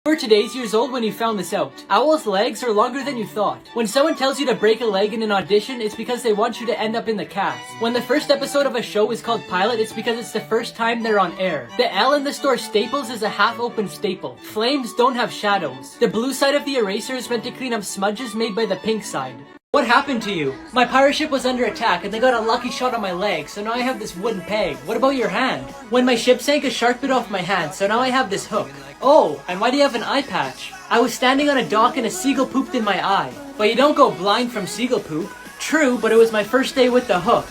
You were today's years old when you found this out. Owls' legs are longer than you thought. When someone tells you to break a leg in an audition, it's because they want you to end up in the cast. When the first episode of a show is called pilot, it's because it's the first time they're on air. The L in the store Staples is a half-open staple. Flames don't have shadows. The blue side of the eraser is meant to clean up smudges made by the pink side. What happened to you? My pirate ship was under attack and they got a lucky shot on my leg, so now I have this wooden peg. What about your hand? When my ship sank, a shark bit off my hand, so now I have this hook. Oh, and why do you have an eye patch? I was standing on a dock and a seagull pooped in my eye. But you don't go blind from seagull poop. True, but it was my first day with the hook.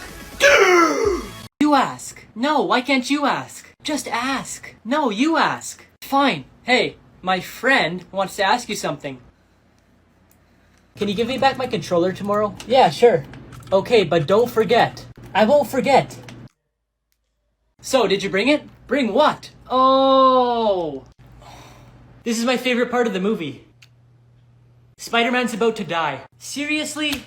You ask. No, why can't you ask? Just ask. No, you ask. Fine. Hey, my friend wants to ask you something. Can you give me back my controller tomorrow? Yeah, sure. Okay, but don't forget. I won't forget. So, did you bring it? Bring what? Oh! This is my favorite part of the movie. Spider-Man's about to die. Seriously?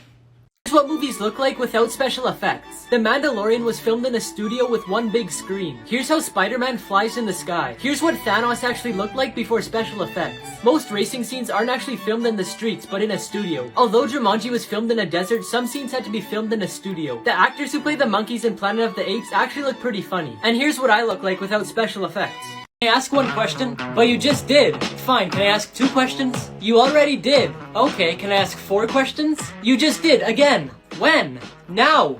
Here's what movies look like without special effects. The Mandalorian was filmed in a studio with one big screen. Here's how Spider-Man flies in the sky. Here's what Thanos actually looked like before special effects. Most racing scenes aren't actually filmed in the streets, but in a studio. Although Jumanji was filmed in a desert, some scenes had to be filmed in a studio. The actors who play the monkeys in Planet of the Apes actually look pretty funny. And here's what I look like without special effects. Can I ask one question? But you just did. Fine, can I ask 2 questions? You already did. Okay, can I ask 4 questions? You just did, again. When? Now.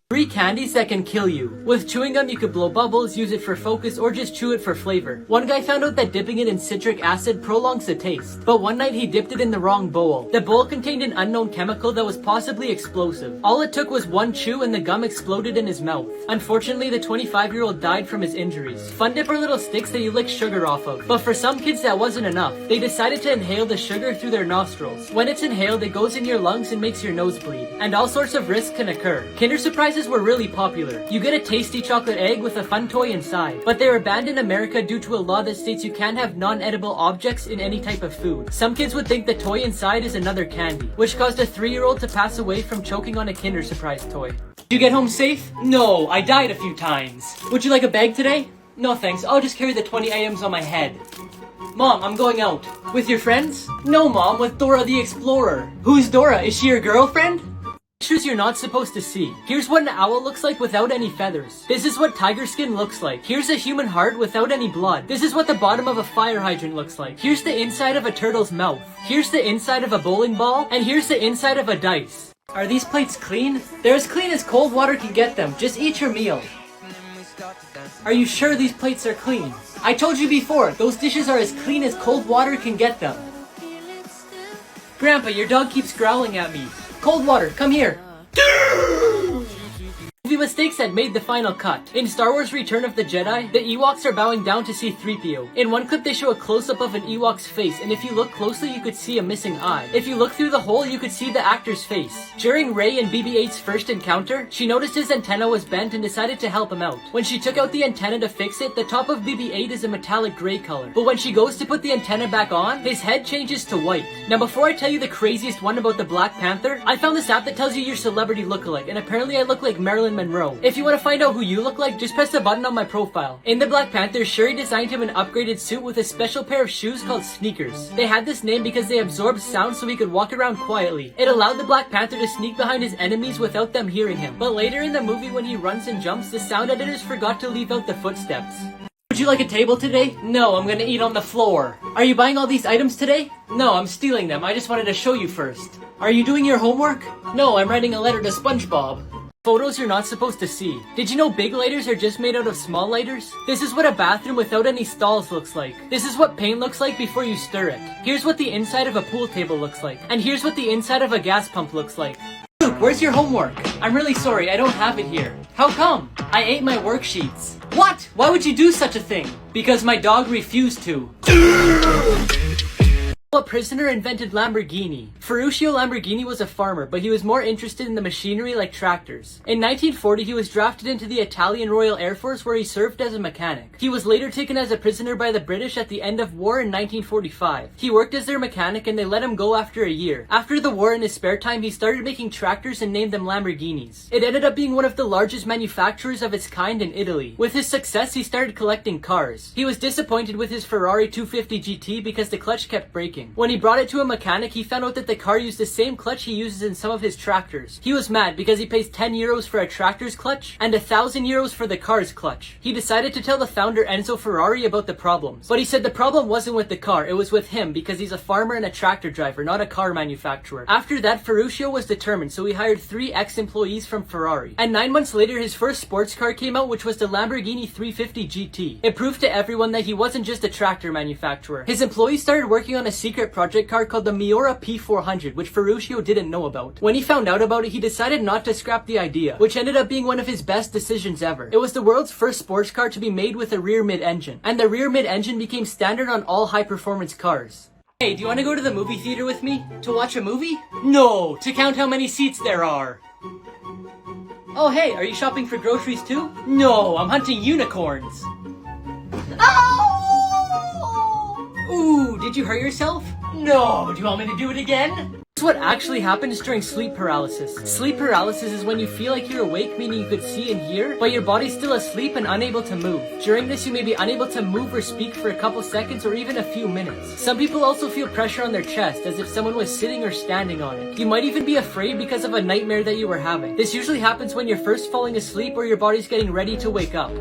3 candies that can kill you. With chewing gum, you could blow bubbles, use it for focus, or just chew it for flavor. One guy found out that dipping it in citric acid prolongs the taste. But one night he dipped it in the wrong bowl. The bowl contained an unknown chemical that was possibly explosive. All it took was one chew and the gum exploded in his mouth. Unfortunately, the 25-year-old died from his injuries. Fun Dip are little sticks that you lick sugar off of. But for some kids that wasn't enough. They decided to inhale the sugar through their nostrils. When it's inhaled, it goes in your lungs and makes your nose bleed. And all sorts of risks can occur. Kinder Surprises were really popular. You get a tasty chocolate egg with a fun toy inside. But they were banned in America due to a law that states you can't have non-edible objects in any type of food. Some kids would think the toy inside is another candy, which caused a 3-year-old to pass away from choking on a Kinder Surprise toy. Did you get home safe? No, I died a few times. Would you like a bag today? No thanks, I'll just carry the 20 items on my head. Mom, I'm going out. With your friends? No, Mom, with Dora the Explorer. Who's Dora? Is she your girlfriend? Pictures you're not supposed to see. Here's what an owl looks like without any feathers. This is what tiger skin looks like. Here's a human heart without any blood. This is what the bottom of a fire hydrant looks like. Here's the inside of a turtle's mouth. Here's the inside of a bowling ball. And here's the inside of a dice. Are these plates clean? They're as clean as cold water can get them. Just eat your meal. Are you sure these plates are clean? I told you before, those dishes are as clean as cold water can get them. Grandpa, your dog keeps growling at me. Cold water, come here. Movie mistakes that made the final cut. In Star Wars Return of the Jedi, the Ewoks are bowing down to see 3PO. In one clip they show a close-up of an Ewok's face, and if you look closely you could see a missing eye. If you look through the hole you could see the actor's face. During Rey and BB-8's first encounter, she noticed his antenna was bent and decided to help him out. When she took out the antenna to fix it, the top of BB-8 is a metallic gray color. But when she goes to put the antenna back on, his head changes to white. Now before I tell you the craziest one about the Black Panther, I found this app that tells you your celebrity lookalike, and apparently I look like Marilyn Monroe. If you want to find out who you look like, just press the button on my profile. In the Black Panther, Shuri designed him an upgraded suit with a special pair of shoes called sneakers. They had this name because they absorbed sound so he could walk around quietly. It allowed the Black Panther to sneak behind his enemies without them hearing him. But later in the movie when he runs and jumps, the sound editors forgot to leave out the footsteps. Would you like a table today? No, I'm gonna eat on the floor. Are you buying all these items today? No, I'm stealing them. I just wanted to show you first. Are you doing your homework? No, I'm writing a letter to SpongeBob. Photos you're not supposed to see. Did you know big lighters are just made out of small lighters? This is what a bathroom without any stalls looks like. This is what paint looks like before you stir it. Here's what the inside of a pool table looks like. And here's what the inside of a gas pump looks like. Luke, where's your homework? I'm really sorry, I don't have it here. How come? I ate my worksheets. What? Why would you do such a thing? Because my dog refused to. What prisoner invented Lamborghini? Ferruccio Lamborghini was a farmer, but he was more interested in the machinery like tractors. In 1940, he was drafted into the Italian Royal Air Force where he served as a mechanic. He was later taken as a prisoner by the British at the end of war in 1945. He worked as their mechanic and they let him go after a year. After the war, in his spare time, he started making tractors and named them Lamborghinis. It ended up being one of the largest manufacturers of its kind in Italy. With his success, he started collecting cars. He was disappointed with his Ferrari 250 GT because the clutch kept breaking. When he brought it to a mechanic, he found out that the car used the same clutch he uses in some of his tractors. He was mad because he pays 10 euros for a tractor's clutch and 1,000 euros for the car's clutch. He decided to tell the founder Enzo Ferrari about the problems. But he said the problem wasn't with the car, it was with him because he's a farmer and a tractor driver, not a car manufacturer. After that, Ferruccio was determined, so he hired 3 ex-employees from Ferrari. And 9 months later, his first sports car came out, which was the Lamborghini 350 GT. It proved to everyone that he wasn't just a tractor manufacturer. His employees started working on a secret project car called the Miura P400, which Ferruccio didn't know about. When he found out about it, he decided not to scrap the idea, which ended up being one of his best decisions ever. It was the world's first sports car to be made with a rear mid-engine, and the rear mid-engine became standard on all high-performance cars. Hey, do you want to go to the movie theater with me? To watch a movie? No, to count how many seats there are. Oh hey, are you shopping for groceries too? No, I'm hunting unicorns. Oh! Ooh, did you hurt yourself? No, do you want me to do it again? This is what actually happens during sleep paralysis. Sleep paralysis is when you feel like you're awake, meaning you could see and hear, but your body's still asleep and unable to move. During this, you may be unable to move or speak for a couple seconds or even a few minutes. Some people also feel pressure on their chest, as if someone was sitting or standing on it. You might even be afraid because of a nightmare that you were having. This usually happens when you're first falling asleep or your body's getting ready to wake up.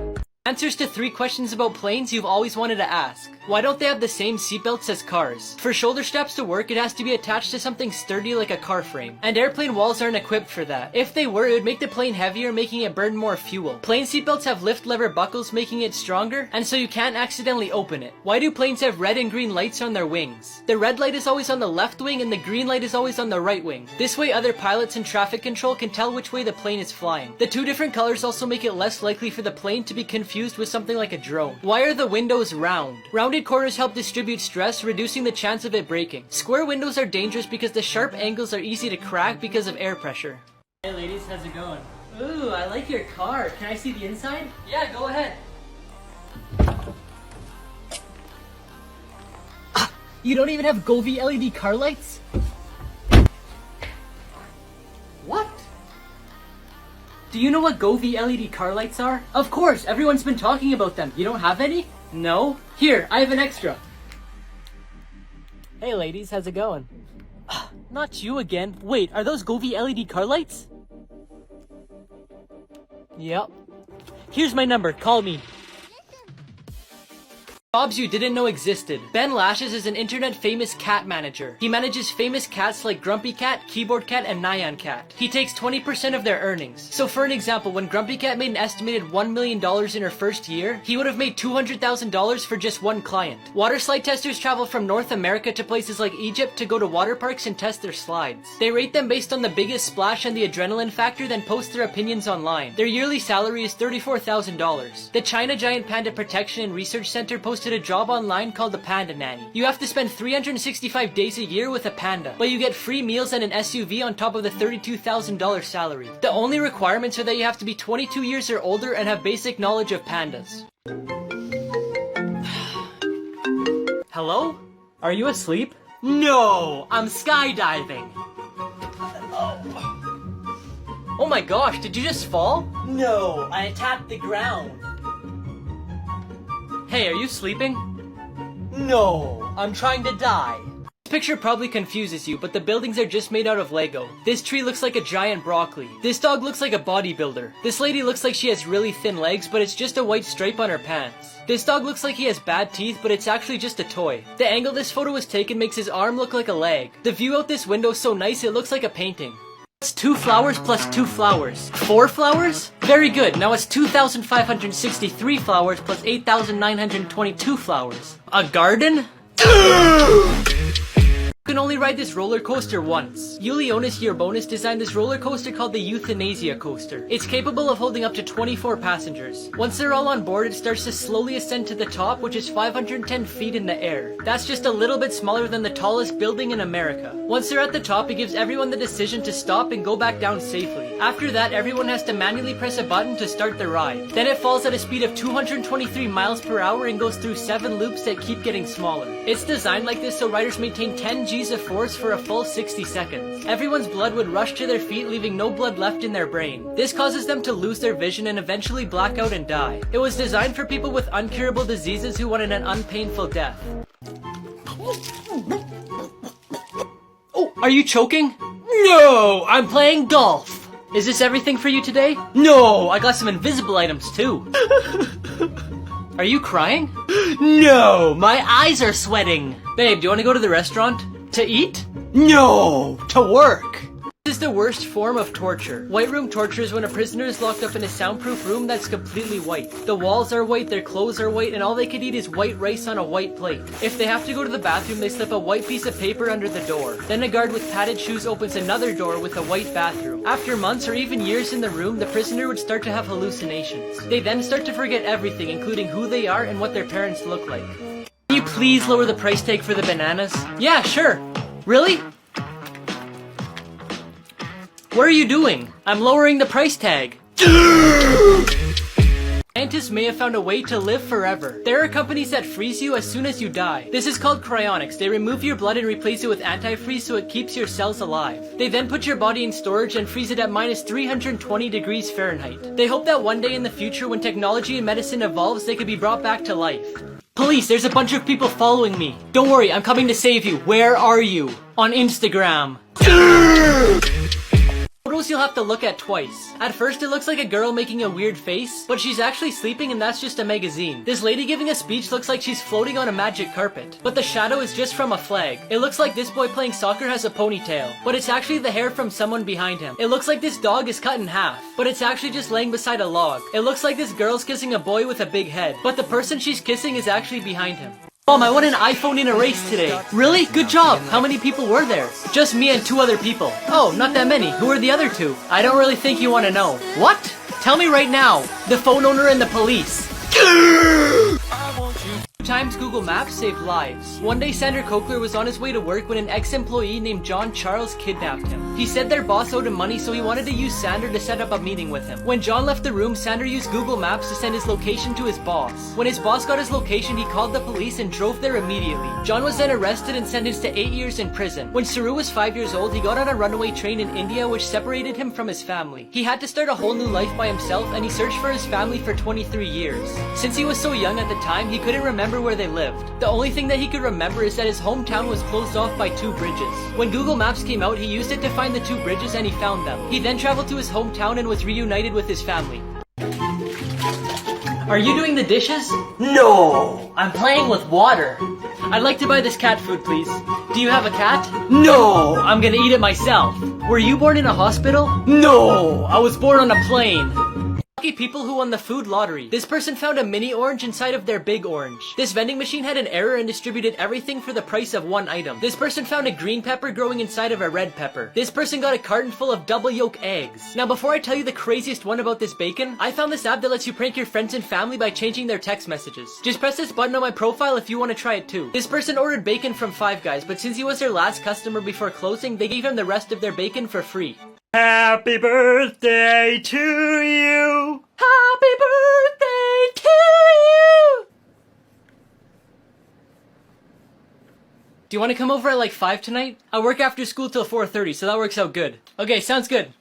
Answers to 3 questions about planes you've always wanted to ask. Why don't they have the same seatbelts as cars? For shoulder straps to work, it has to be attached to something sturdy like a car frame. And airplane walls aren't equipped for that. If they were, it would make the plane heavier, making it burn more fuel. Plane seatbelts have lift lever buckles, making it stronger, and so you can't accidentally open it. Why do planes have red and green lights on their wings? The red light is always on the left wing and the green light is always on the right wing. This way other pilots and traffic control can tell which way the plane is flying. The 2 different colors also make it less likely for the plane to be confused with something like a drone. Why are the windows round? Rounded corners help distribute stress, reducing the chance of it breaking. Square windows are dangerous because the sharp angles are easy to crack because of air pressure. Hey ladies, how's it going? Ooh, I like your car. Can I see the inside? Yeah, go ahead. You don't even have Govee LED car lights? What? Do you know what Govee LED car lights are? Of course, everyone's been talking about them. You don't have any? No? Here, I have an extra. Hey ladies, how's it going? Not you again. Wait, are those Govee LED car lights? Yep. Here's my number, call me. Jobs you didn't know existed. Ben Lashes is an internet famous cat manager. He manages famous cats like Grumpy Cat, Keyboard Cat, and Nyan Cat. He takes 20% of their earnings. So for an example, when Grumpy Cat made an estimated $1 million in her first year, he would have made $200,000 for just 1 client. Water slide testers travel from North America to places like Egypt to go to water parks and test their slides. They rate them based on the biggest splash and the adrenaline factor, then post their opinions online. Their yearly salary is $34,000. The China Giant Panda Protection and Research Center posted a job online called the Panda Nanny. You have to spend 365 days a year with a panda, but you get free meals and an SUV on top of the $32,000 salary. The only requirements are that you have to be 22 years or older and have basic knowledge of pandas. Hello? Are you asleep? No, I'm skydiving. Oh my gosh, did you just fall? No, I tapped the ground. Hey, are you sleeping? No, I'm trying to die. This picture probably confuses you, but the buildings are just made out of Lego. This tree looks like a giant broccoli. This dog looks like a bodybuilder. This lady looks like she has really thin legs, but it's just a white stripe on her pants. This dog looks like he has bad teeth, but it's actually just a toy. The angle this photo was taken makes his arm look like a leg. The view out this window is so nice it looks like a painting. It's 2 flowers plus 2 flowers. 4 flowers? Very good. Now it's 2,563 flowers plus 8,922 flowers. A garden? You can only ride this roller coaster once. Ulionis Yearbonis designed this roller coaster called the Euthanasia Coaster. It's capable of holding up to 24 passengers. Once they're all on board, it starts to slowly ascend to the top, which is 510 feet in the air. That's just a little bit smaller than the tallest building in America. Once they're at the top, it gives everyone the decision to stop and go back down safely. After that, everyone has to manually press a button to start the ride. Then it falls at a speed of 223 miles per hour and goes through 7 loops that keep getting smaller. It's designed like this so riders maintain 10 G's of force for a full 60 seconds. Everyone's blood would rush to their feet, leaving no blood left in their brain. This causes them to lose their vision and eventually black out and die. It was designed for people with uncurable diseases who wanted an unpainful death. Oh, are you choking? No, I'm playing golf. Is this everything for you today? No, I got some invisible items too. Are you crying? No, my eyes are sweating. Babe, do you want to go to the restaurant? To eat? No, to work. This is the worst form of torture. White room torture is when a prisoner is locked up in a soundproof room that's completely white. The walls are white, their clothes are white, and all they could eat is white rice on a white plate. If they have to go to the bathroom, they slip a white piece of paper under the door. Then a guard with padded shoes opens another door with a white bathroom. After months or even years in the room, the prisoner would start to have hallucinations. They then start to forget everything, including who they are and what their parents look like. Can you please lower the price tag for the bananas? Yeah, sure. Really? What are you doing? I'm lowering the price tag. Scientists may have found a way to live forever. There are companies that freeze you as soon as you die. This is called cryonics. They remove your blood and replace it with antifreeze so it keeps your cells alive. They then put your body in storage and freeze it at minus 320 degrees Fahrenheit. They hope that one day in the future when technology and medicine evolves, they could be brought back to life. Police, there's a bunch of people following me. Don't worry, I'm coming to save you. Where are you? On Instagram. Photos you'll have to look at twice. At first it looks like a girl making a weird face, but she's actually sleeping and that's just a magazine. This lady giving a speech looks like she's floating on a magic carpet, but the shadow is just from a flag. It looks like this boy playing soccer has a ponytail, but it's actually the hair from someone behind him. It looks like this dog is cut in half, but it's actually just laying beside a log. It looks like this girl's kissing a boy with a big head, but the person she's kissing is actually behind him. Mom, I won an iPhone in a race today. Really? Good job. How many people were there? Just me and 2 other people. Oh, not that many. Who are the other 2? I don't really think you want to know. What? Tell me right now. The phone owner and the police. Times Google Maps saved lives. One day Sander Kokler was on his way to work when an ex-employee named John Charles kidnapped him. He said their boss owed him money, so he wanted to use Sander to set up a meeting with him. When John left the room, Sander used Google Maps to send his location to his boss. When his boss got his location, he called the police and drove there immediately. John was then arrested and sentenced to 8 years in prison. When Saru was 5 years old, he got on a runaway train in India which separated him from his family. He had to start a whole new life by himself and he searched for his family for 23 years. Since he was so young at the time, he couldn't remember where they lived. The only thing that he could remember is that his hometown was closed off by 2 bridges. When Google Maps came out, he used it to find the 2 bridges and he found them. He then traveled to his hometown and was reunited with his family. Are you doing the dishes? No! I'm playing with water. I'd like to buy this cat food, please. Do you have a cat? No! I'm gonna eat it myself. Were you born in a hospital? No! I was born on a plane. Lucky people who won the food lottery. This person found a mini orange inside of their big orange. This vending machine had an error and distributed everything for the price of 1 item. This person found a green pepper growing inside of a red pepper. This person got a carton full of double yolk eggs. Now before I tell you the craziest one about this bacon, I found this app that lets you prank your friends and family by changing their text messages. Just press this button on my profile if you want to try it too. This person ordered bacon from Five Guys, but since he was their last customer before closing, they gave him the rest of their bacon for free. Happy birthday to you! Happy birthday to you! Do you want to come over at like 5 tonight? I work after school till 4:30, so that works out good. Okay, sounds good.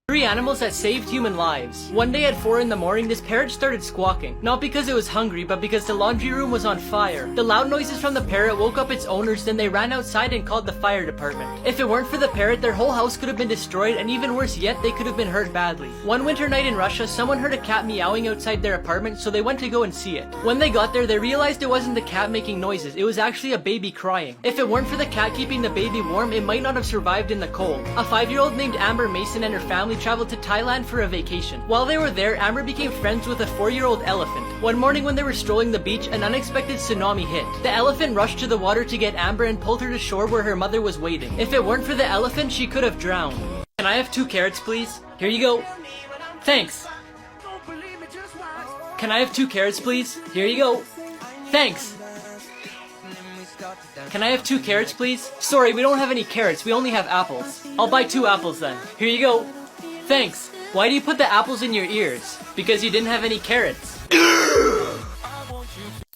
3 animals that saved human lives. One day at 4 in the morning, this parrot started squawking. Not because it was hungry, but because the laundry room was on fire. The loud noises from the parrot woke up its owners, then they ran outside and called the fire department. If it weren't for the parrot, their whole house could have been destroyed, and even worse yet, they could have been hurt badly. One winter night in Russia, someone heard a cat meowing outside their apartment, so they went to go and see it. When they got there, they realized it wasn't the cat making noises, it was actually a baby crying. If it weren't for the cat keeping the baby warm, it might not have survived in the cold. A 5-year-old named Amber Mason and her family family traveled to Thailand for a vacation. While they were there, Amber became friends with a 4-year-old elephant. One morning when they were strolling the beach, an unexpected tsunami hit. The elephant rushed to the water to get Amber and pulled her to shore where her mother was waiting. If it weren't for the elephant, she could have drowned. Can I have 2 carrots, please? Here you go. Thanks. Can I have 2 carrots, please? Here you go. Thanks. Can I have 2 carrots, please? Sorry, we don't have any carrots. We only have apples. I'll buy 2 apples then. Here you go. Thanks. Why do you put the apples in your ears? Because you didn't have any carrots.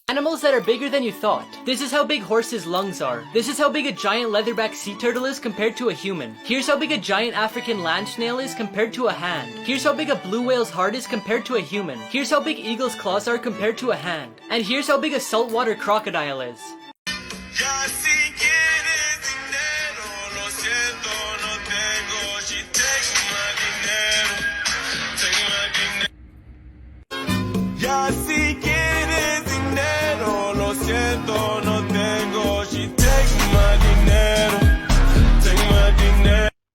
Animals that are bigger than you thought. This is how big horses' lungs are. This is how big a giant leatherback sea turtle is compared to a human. Here's how big a giant African land snail is compared to a hand. Here's how big a blue whale's heart is compared to a human. Here's how big eagle's claws are compared to a hand. And here's how big a saltwater crocodile is.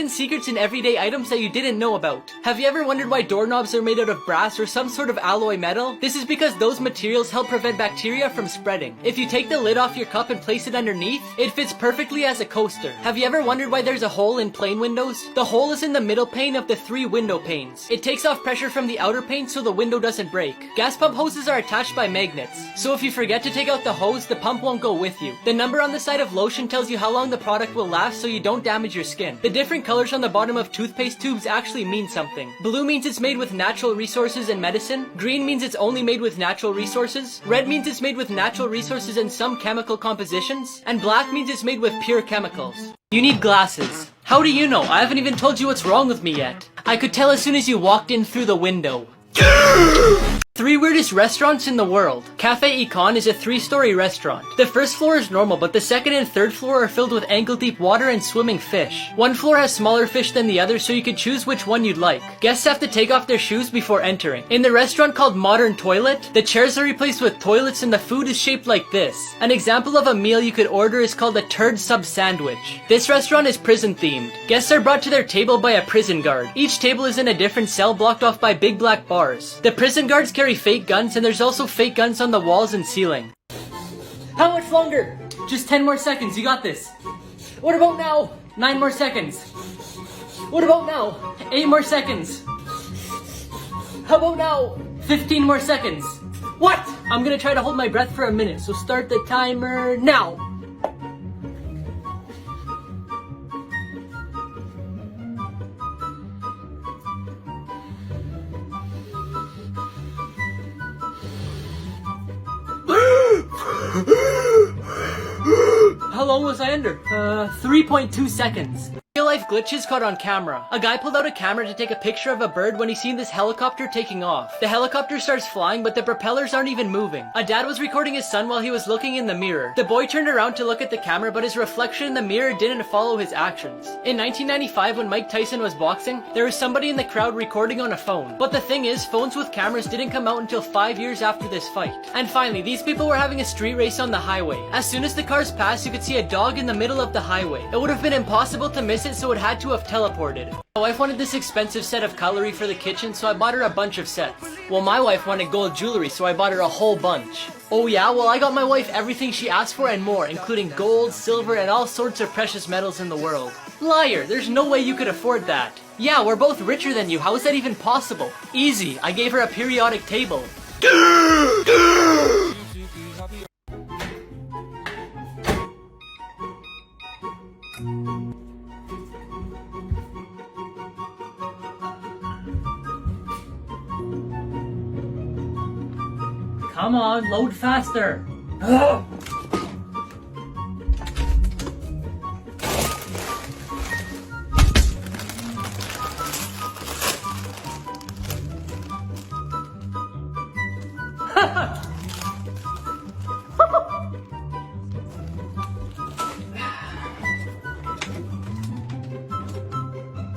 Secrets in everyday items that you didn't know about. Have you ever wondered why doorknobs are made out of brass or some sort of alloy metal? This is because those materials help prevent bacteria from spreading. If you take the lid off your cup and place it underneath, it fits perfectly as a coaster. Have you ever wondered why there's a hole in plane windows? The hole is in the middle pane of the 3 window panes. It takes off pressure from the outer pane so the window doesn't break. Gas pump hoses are attached by magnets, so if you forget to take out the hose, the pump won't go with you. The number on the side of lotion tells you how long the product will last so you don't damage your skin. The different colors on the bottom of toothpaste tubes actually mean something. Blue means it's made with natural resources and medicine. Green means it's only made with natural resources. Red means it's made with natural resources and some chemical compositions. And black means it's made with pure chemicals. You need glasses. How do you know? I haven't even told you what's wrong with me yet. I could tell as soon as you walked in through the window. 3 weirdest restaurants in the world. Cafe Econ is a 3-story restaurant. The first floor is normal, but the second and third floor are filled with ankle-deep water and swimming fish. One floor has smaller fish than the other, so you can choose which one you'd like. Guests have to take off their shoes before entering. In the restaurant called Modern Toilet, the chairs are replaced with toilets and the food is shaped like this. An example of a meal you could order is called a turd sub sandwich. This restaurant is prison themed. Guests are brought to their table by a prison guard. Each table is in a different cell blocked off by big black bars. The prison guards carry fake guns, and there's also fake guns on the walls and ceiling. How much longer? Just 10 more seconds, you got this. What about now? 9 more seconds. What about now? 8 more seconds. How about now? 15 more seconds. What? I'm gonna try to hold my breath for a minute, so start the timer now. How long was I under? 3.2 seconds. Real life glitches caught on camera. A guy pulled out a camera to take a picture of a bird when he seen this helicopter taking off. The helicopter starts flying, but the propellers aren't even moving. A dad was recording his son while he was looking in the mirror. The boy turned around to look at the camera, but his reflection in the mirror didn't follow his actions. In 1995, when Mike Tyson was boxing, there was somebody in the crowd recording on a phone. But the thing is, phones with cameras didn't come out until 5 years after this fight. And finally, these people were having a street race on the highway. As soon as the cars passed, you could see a dog in the middle of the highway. It would have been impossible to miss it, so it had to have teleported. My wife wanted this expensive set of cutlery for the kitchen, so I bought her a bunch of sets. Well, my wife wanted gold jewelry, so I bought her a whole bunch. Oh yeah, well I got my wife everything she asked for and more, including gold, silver, and all sorts of precious metals in the world. Liar, there's no way you could afford that. Yeah, we're both richer than you, how is that even possible? Easy, I gave her a periodic table. Come on, load faster!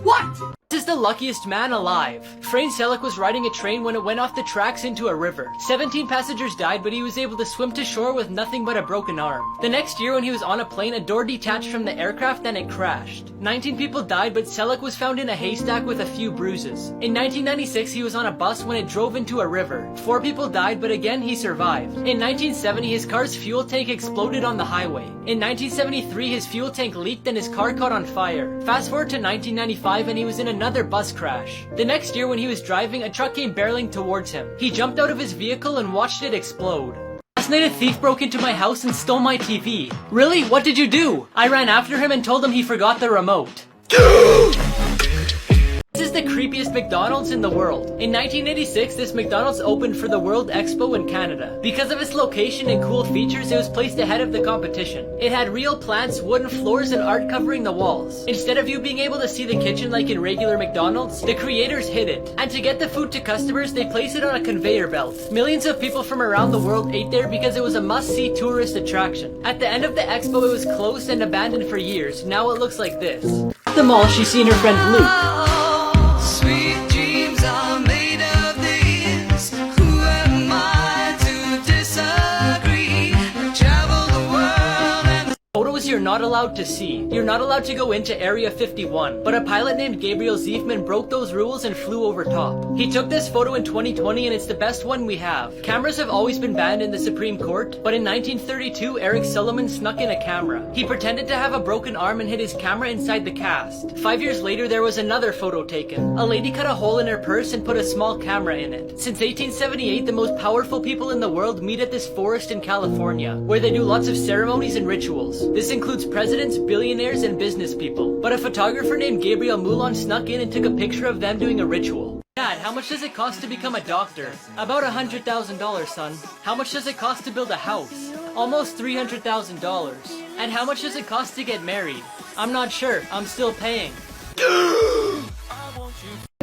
What? This is the luckiest man alive. Frank Selleck was riding a train when it went off the tracks into a river. 17 passengers died, but he was able to swim to shore with nothing but a broken arm. The next year when he was on a plane, a door detached from the aircraft and it crashed. 19 people died, but Selleck was found in a haystack with a few bruises. In 1996, he was on a bus when it drove into a river. 4 people died, but again he survived. In 1970, his car's fuel tank exploded on the highway. In 1973, his fuel tank leaked and his car caught on fire. Fast forward to 1995 and he was in another bus crash. The next year when he was driving, a truck came barreling towards him. He jumped out of his vehicle and watched it explode. Last night a thief broke into my house and stole my TV. Really? What did you do? I ran after him and told him he forgot the remote. This is the creepiest McDonald's in the world. In 1986, this McDonald's opened for the World Expo in Canada. Because of its location and cool features, it was placed ahead of the competition. It had real plants, wooden floors, and art covering the walls. Instead of you being able to see the kitchen like in regular McDonald's, the creators hid it. And to get the food to customers, they placed it on a conveyor belt. Millions of people from around the world ate there because it was a must-see tourist attraction. At the end of the expo, it was closed and abandoned for years. Now it looks like this. At the mall, she's seen her friend Luke. Sweet dreams are made of these. Who am I to disagree? Travel the world and Photos you're not allowed to see. You're not allowed to go into Area 51, but a pilot named Gabriel Ziefman broke those rules and flew over top. He took this photo in 2020 and it's the best one we have. Cameras have always been banned in the Supreme Court, but in 1932, Eric Sullivan snuck in a camera. He pretended to have a broken arm and hid his camera inside the cast. 5 years later, there was another photo taken. A lady cut a hole in her purse and put a small camera in it. Since 1878, the most powerful people in the world meet at this forest in California, where they do lots of ceremonies and rituals. This includes presidents, billionaires, and business people. But a photographer named Gabriel Moulon snuck in and took a picture of them doing a ritual. Dad, how much does it cost to become a doctor? About $100,000, son. How much does it cost to build a house? Almost $300,000. And how much does it cost to get married? I'm not sure. I'm still paying.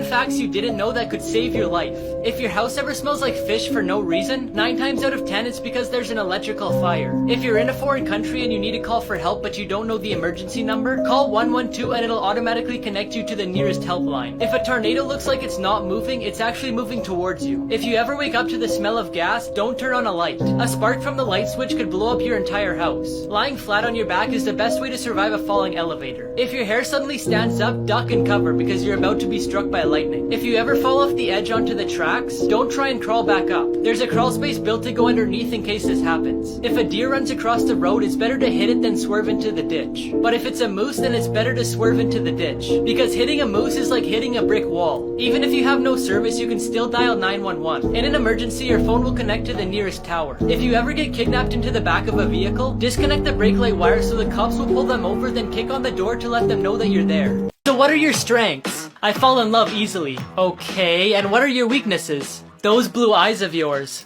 Facts you didn't know that could save your life. If your house ever smells like fish for no reason, 9 times out of 10 it's because there's an electrical fire. If you're in a foreign country and you need to call for help but you don't know the emergency number, call 112 and it'll automatically connect you to the nearest helpline. If a tornado looks like it's not moving, it's actually moving towards you. If you ever wake up to the smell of gas, don't turn on a light. A spark from the light switch could blow up your entire house. Lying flat on your back is the best way to survive a falling elevator. If your hair suddenly stands up, duck and cover because you're about to be struck by lightning. If you ever fall off the edge onto the tracks, don't try and crawl back up. There's a crawl space built to go underneath in case this happens. If a deer runs across the road, it's better to hit it than swerve into the ditch. But if it's a moose, then it's better to swerve into the ditch. Because hitting a moose is like hitting a brick wall. Even if you have no service, you can still dial 911. In an emergency, your phone will connect to the nearest tower. If you ever get kidnapped into the back of a vehicle, disconnect the brake light wire so the cops will pull them over, then kick on the door to let them know that you're there. So what are your strengths? I fall in love easily. Okay, and what are your weaknesses? Those blue eyes of yours.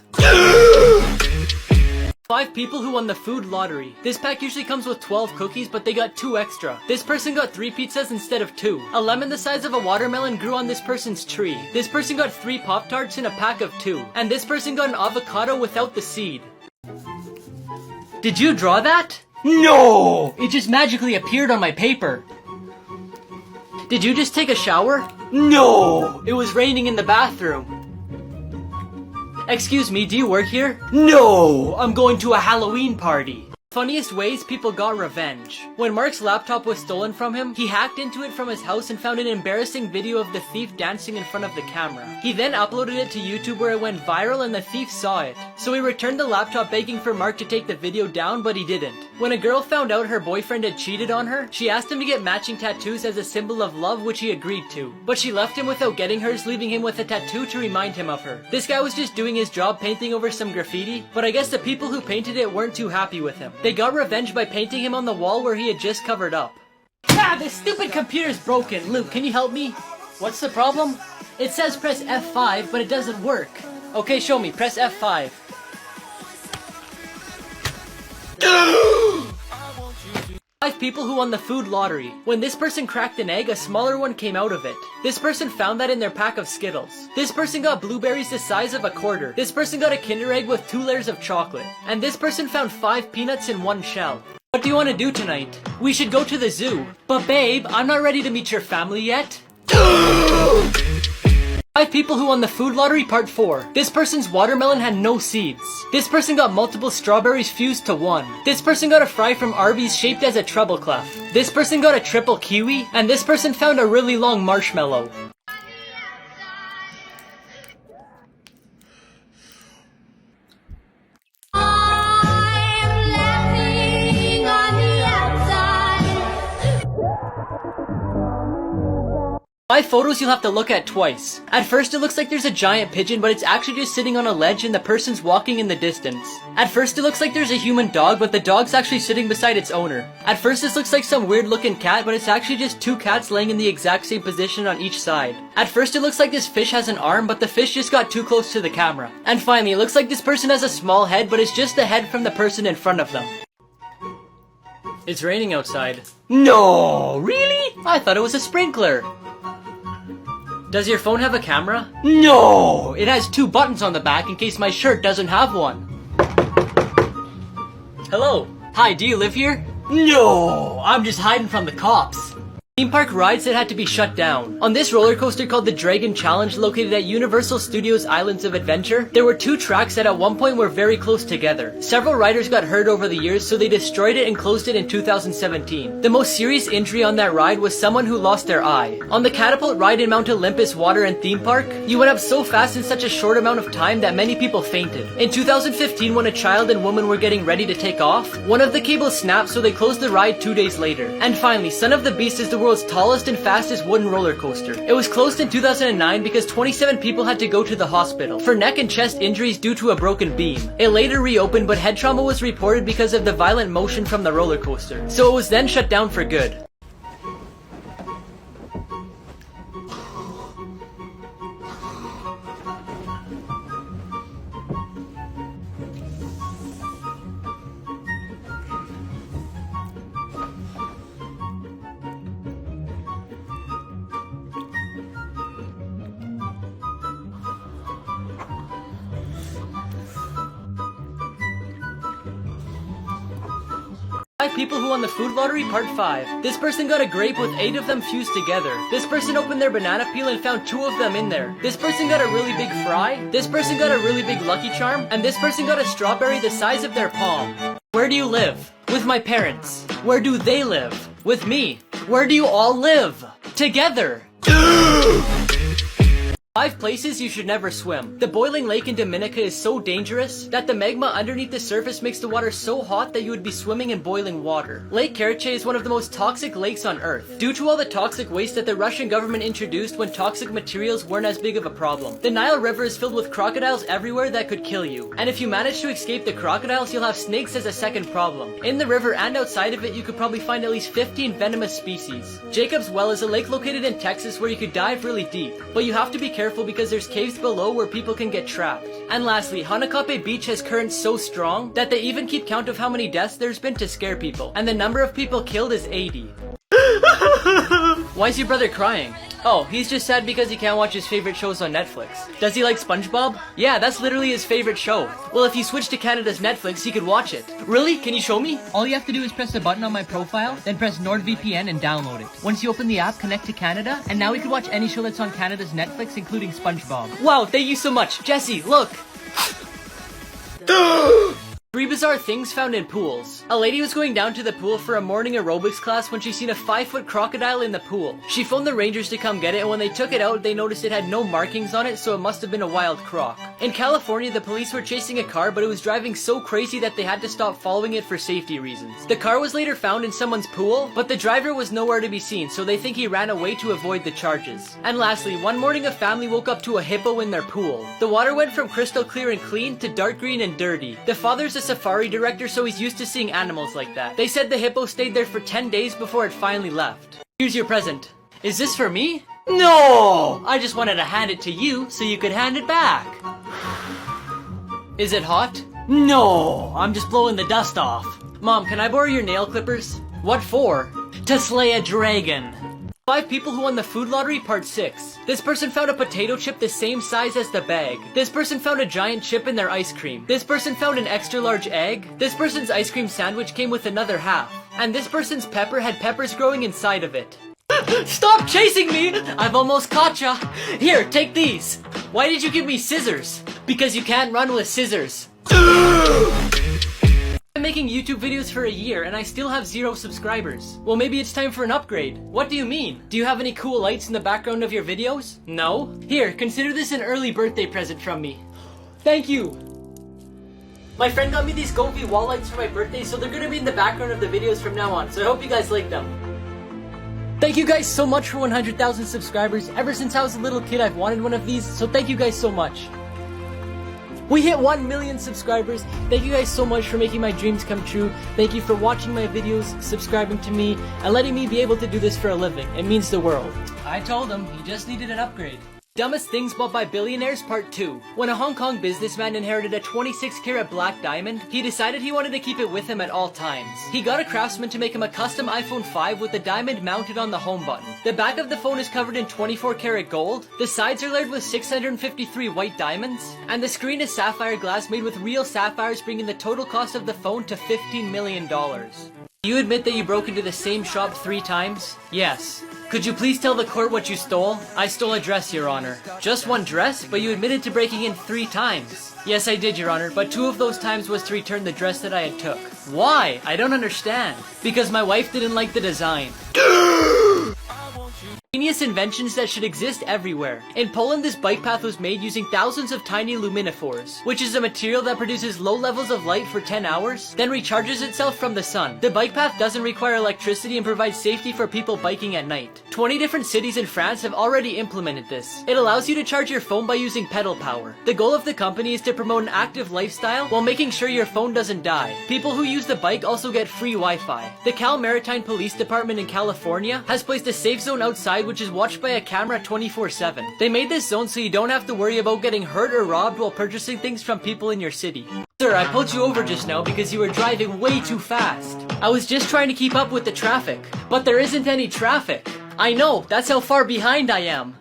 5 people who won the food lottery. This pack usually comes with 12 cookies, but they got 2 extra. This person got 3 pizzas instead of 2. A lemon the size of a watermelon grew on this person's tree. This person got 3 Pop-Tarts in a pack of 2. And this person got an avocado without the seed. Did you draw that? No! It just magically appeared on my paper. Did you just take a shower? No! It was raining in the bathroom. Excuse me, do you work here? No! I'm going to a Halloween party. Funniest ways people got revenge. When Mark's laptop was stolen from him, he hacked into it from his house and found an embarrassing video of the thief dancing in front of the camera. He then uploaded it to YouTube where it went viral and the thief saw it. So he returned the laptop begging for Mark to take the video down, but he didn't. When a girl found out her boyfriend had cheated on her, she asked him to get matching tattoos as a symbol of love, which he agreed to. But she left him without getting hers, leaving him with a tattoo to remind him of her. This guy was just doing his job painting over some graffiti, but I guess the people who painted it weren't too happy with him. They got revenge by painting him on the wall where he had just covered up. Ah, this stupid computer's broken. Luke, can you help me? What's the problem? It says press F5, but it doesn't work. Okay, show me. Press F5. 5 people who won the food lottery. When this person cracked an egg, a smaller one came out of it. This person found that in their pack of Skittles. This person got blueberries the size of a quarter. This person got a Kinder Egg with 2 layers of chocolate. And this person found 5 peanuts in 1 shell. What do you want to do tonight? We should go to the zoo. But babe, I'm not ready to meet your family yet. 5 people who won the food lottery part 4. This person's watermelon had no seeds. This person got multiple strawberries fused to one. This person got a fry from Arby's shaped as a treble clef. This person got a triple kiwi. And this person found a really long marshmallow. Five photos you'll have to look at twice. At first it looks like there's a giant pigeon, but it's actually just sitting on a ledge and the person's walking in the distance. At first it looks like there's a human dog, but the dog's actually sitting beside its owner. At first this looks like some weird looking cat, but it's actually just 2 cats laying in the exact same position on each side. At first it looks like this fish has an arm, but the fish just got too close to the camera. And finally, it looks like this person has a small head, but it's just the head from the person in front of them. It's raining outside. No, really? I thought it was a sprinkler. Does your phone have a camera? No! It has 2 buttons on the back in case my shirt doesn't have one. Hello. Hi, do you live here? No! I'm just hiding from the cops. Theme park rides that had to be shut down. On this roller coaster called the Dragon Challenge located at Universal Studios Islands of Adventure, there were 2 tracks that at one point were very close together. Several riders got hurt over the years, so they destroyed it and closed it in 2017. The most serious injury on that ride was someone who lost their eye. On the catapult ride in Mount Olympus Water and Theme Park, you went up so fast in such a short amount of time that many people fainted. In 2015, when a child and woman were getting ready to take off, one of the cables snapped, so they closed the ride 2 days later. And finally, Son of the Beast is the world's tallest and fastest wooden roller coaster. It was closed in 2009 because 27 people had to go to the hospital for neck and chest injuries due to a broken beam. It later reopened, but head trauma was reported because of the violent motion from the roller coaster. So it was then shut down for good. Five people who won the food lottery part 5. This person got a grape with 8 of them fused together. This person opened their banana peel and found 2 of them in there. This person got a really big fry. This person got a really big Lucky Charm. And this person got a strawberry the size of their palm. Where do you live? With my parents. Where do they live? With me. Where do you all live? Together. 5 places you should never swim. The boiling lake in Dominica is so dangerous that the magma underneath the surface makes the water so hot that you would be swimming in boiling water. Lake Karachay is one of the most toxic lakes on earth, due to all the toxic waste that the Russian government introduced when toxic materials weren't as big of a problem. The Nile River is filled with crocodiles everywhere that could kill you, and if you manage to escape the crocodiles, you'll have snakes as a second problem. In the river and outside of it, you could probably find at least 15 venomous species. Jacob's Well is a lake located in Texas where you could dive really deep, but you have to be careful because there's caves below where people can get trapped. And lastly, Hanakape Beach has currents so strong that they even keep count of how many deaths there's been to scare people, and the number of people killed is 80. Why is your brother crying? Oh, he's just sad because he can't watch his favorite shows on Netflix. Does he like SpongeBob? Yeah, that's literally his favorite show. Well, if you switch to Canada's Netflix, he could watch it. Really? Can you show me? All you have to do is press the button on my profile, then press NordVPN and download it. Once you open the app, connect to Canada, and now we can watch any show that's on Canada's Netflix, including SpongeBob. Wow, thank you so much. Jesse, look! 3 bizarre things found in pools. A lady was going down to the pool for a morning aerobics class when she seen a 5-foot crocodile in the pool. She phoned the rangers to come get it, and when they took it out, they noticed it had no markings on it, so it must have been a wild croc. In California, the police were chasing a car, but it was driving so crazy that they had to stop following it for safety reasons. The car was later found in someone's pool, but the driver was nowhere to be seen, so they think he ran away to avoid the charges. And lastly, one morning a family woke up to a hippo in their pool. The water went from crystal clear and clean to dark green and dirty. The father's a safari director, so he's used to seeing animals like that. They said the hippo stayed there for 10 days before it finally left. Here's your present. Is this for me? No! I just wanted to hand it to you so you could hand it back. Is it hot? No! I'm just blowing the dust off. Mom, can I borrow your nail clippers? What for? To slay a dragon. 5 people who won the food lottery part 6. This person found a potato chip the same size as the bag. This person found a giant chip in their ice cream. This person found an extra large egg. This person's ice cream sandwich came with another half. And this person's pepper had peppers growing inside of it. Stop chasing me! I've almost caught ya. Here, take these. Why did you give me scissors? Because you can't run with scissors. I'm making YouTube videos for a year and I still have 0 subscribers. Well, maybe it's time for an upgrade. What do you mean? Do you have any cool lights in the background of your videos? No? Here, consider this an early birthday present from me. Thank you! My friend got me these Govi wall lights for my birthday, so they're gonna be in the background of the videos from now on, so I hope you guys like them. Thank you guys so much for 100,000 subscribers. Ever since I was a little kid, I've wanted one of these, so thank you guys so much. We hit 1 million subscribers. Thank you guys so much for making my dreams come true. Thank you for watching my videos, subscribing to me, and letting me be able to do this for a living. It means the world. I told him he just needed an upgrade. Dumbest Things Bought by Billionaires Part 2. When a Hong Kong businessman inherited a 26-carat black diamond, he decided he wanted to keep it with him at all times. He got a craftsman to make him a custom iPhone 5 with the diamond mounted on the home button. The back of the phone is covered in 24-karat gold, the sides are layered with 653 white diamonds, and the screen is sapphire glass made with real sapphires, bringing the total cost of the phone to $15 million. You admit that you broke into the same shop 3 times? Yes. Could you please tell the court what you stole? I stole a dress, Your Honor. Just one dress? But you admitted to breaking in 3 times. Yes, I did, Your Honor, but 2 of those times was to return the dress that I had took. Why? I don't understand. Because my wife didn't like the design. Genius inventions that should exist everywhere. In Poland, this bike path was made using thousands of tiny luminophores, which is a material that produces low levels of light for 10 hours, then recharges itself from the sun. The bike path doesn't require electricity and provides safety for people biking at night. 20 different cities in France have already implemented this. It allows you to charge your phone by using pedal power. The goal of the company is to promote an active lifestyle while making sure your phone doesn't die. People who use the bike also get free Wi-Fi. The Cal Maritime Police Department in California has placed a safe zone outside which is watched by a camera 24/7. They made this zone so you don't have to worry about getting hurt or robbed while purchasing things from people in your city. Sir, I pulled you over just now because you were driving way too fast. I was just trying to keep up with the traffic. But there isn't any traffic. I know, that's how far behind I am.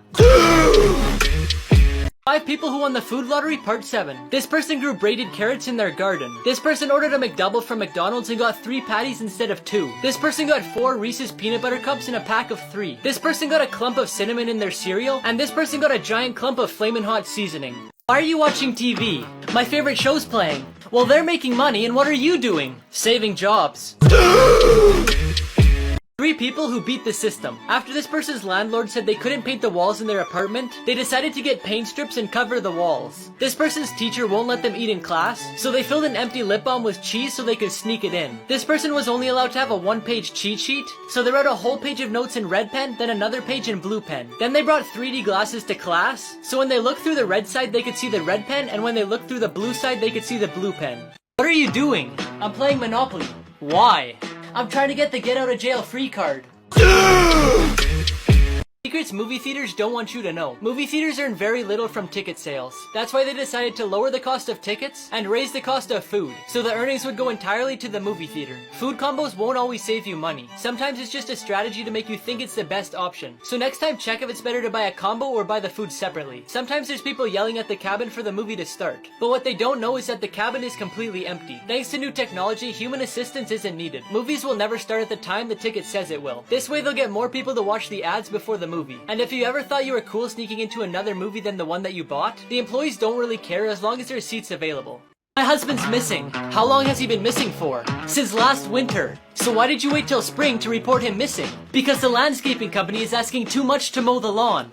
5 people who won the food lottery, part 7. This person grew braided carrots in their garden. This person ordered a McDouble from McDonald's and got 3 patties instead of 2. This person got 4 Reese's peanut butter cups in a pack of 3. This person got a clump of cinnamon in their cereal, and this person got a giant clump of Flamin' Hot seasoning. Why are you watching TV? My favorite show's playing. Well, they're making money, and what are you doing? Saving jobs. 3 people who beat the system. After this person's landlord said they couldn't paint the walls in their apartment, they decided to get paint strips and cover the walls. This person's teacher won't let them eat in class, so they filled an empty lip balm with cheese so they could sneak it in. This person was only allowed to have a 1-page cheat sheet, so they wrote a whole page of notes in red pen, then another page in blue pen. Then they brought 3D glasses to class, so when they looked through the red side they could see the red pen, and when they looked through the blue side they could see the blue pen. What are you doing? I'm playing Monopoly. Why? I'm trying to get the get out of jail free card. Secrets movie theaters don't want you to know. Movie theaters earn very little from ticket sales. That's why they decided to lower the cost of tickets and raise the cost of food, so the earnings would go entirely to the movie theater. Food combos won't always save you money. Sometimes it's just a strategy to make you think it's the best option. So next time check if it's better to buy a combo or buy the food separately. Sometimes there's people yelling at the cabin for the movie to start. But what they don't know is that the cabin is completely empty. Thanks to new technology, human assistance isn't needed. Movies will never start at the time the ticket says it will. This way they'll get more people to watch the ads before the movie. And if you ever thought you were cool sneaking into another movie than the one that you bought, the employees don't really care as long as there's seats available. My husband's missing. How long has he been missing for? Since last winter. So why did you wait till spring to report him missing? Because the landscaping company is asking too much to mow the lawn.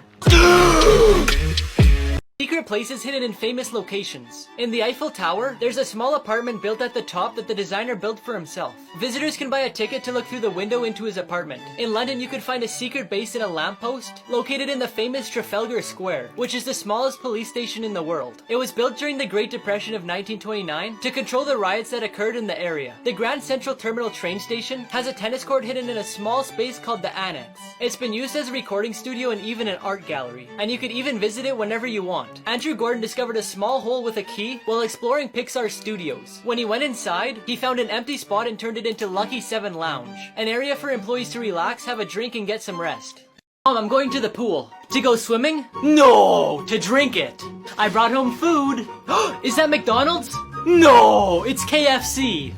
Secret places hidden in famous locations. In the Eiffel Tower, there's a small apartment built at the top that the designer built for himself. Visitors can buy a ticket to look through the window into his apartment. In London, you could find a secret base in a lamppost located in the famous Trafalgar Square, which is the smallest police station in the world. It was built during the Great Depression of 1929 to control the riots that occurred in the area. The Grand Central Terminal train station has a tennis court hidden in a small space called the Annex. It's been used as a recording studio and even an art gallery, and you could even visit it whenever you want. Andrew Gordon discovered a small hole with a key while exploring Pixar Studios. When he went inside, he found an empty spot and turned it into Lucky 7 Lounge, an area for employees to relax, have a drink, and get some rest. Mom, I'm going to the pool. To go swimming? No! To drink it! I brought home food! Is that McDonald's? No! It's KFC!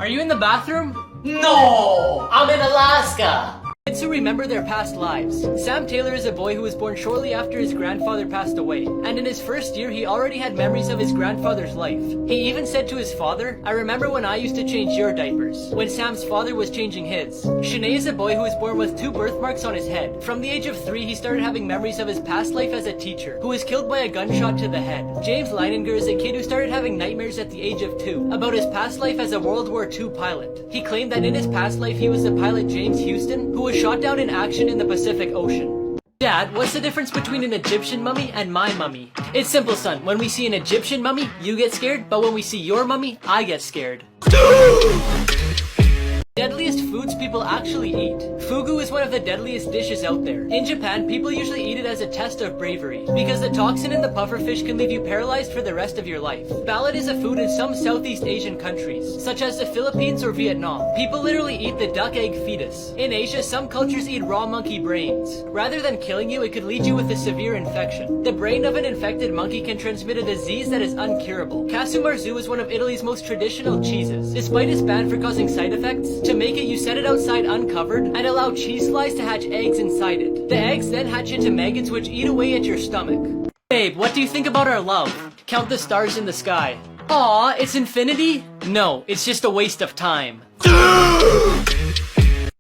Are you in the bathroom? No! I'm in Alaska! Kids who remember their past lives. Sam Taylor is a boy who was born shortly after his grandfather passed away, and in his first year he already had memories of his grandfather's life. He even said to his father, "I remember when I used to change your diapers," when Sam's father was changing his. Shanae is a boy who was born with 2 birthmarks on his head. From the age of 3 he started having memories of his past life as a teacher, who was killed by a gunshot to the head. James Leininger is a kid who started having nightmares at the age of 2 about his past life as a World War II pilot. He claimed that in his past life he was the pilot James Houston, who was shot down in action in the Pacific Ocean. Dad, what's the difference between an Egyptian mummy and my mummy? It's simple, son. When we see an Egyptian mummy, you get scared, but when we see your mummy, I get scared. Deadliest foods people actually eat. Fugu is one of the deadliest dishes out there. In Japan, people usually eat it as a test of bravery, because the toxin in the pufferfish can leave you paralyzed for the rest of your life. Ballot is a food in some Southeast Asian countries, such as the Philippines or Vietnam. People literally eat the duck egg fetus. In Asia, some cultures eat raw monkey brains. Rather than killing you, it could lead you with a severe infection. The brain of an infected monkey can transmit a disease that is uncurable. Casu marzu is one of Italy's most traditional cheeses. Despite its ban for causing side effects, to make it, you set it outside uncovered and allow cheese flies to hatch eggs inside it. The eggs then hatch into maggots which eat away at your stomach. Babe, what do you think about our love? Count the stars in the sky. Aw, it's infinity? No, it's just a waste of time.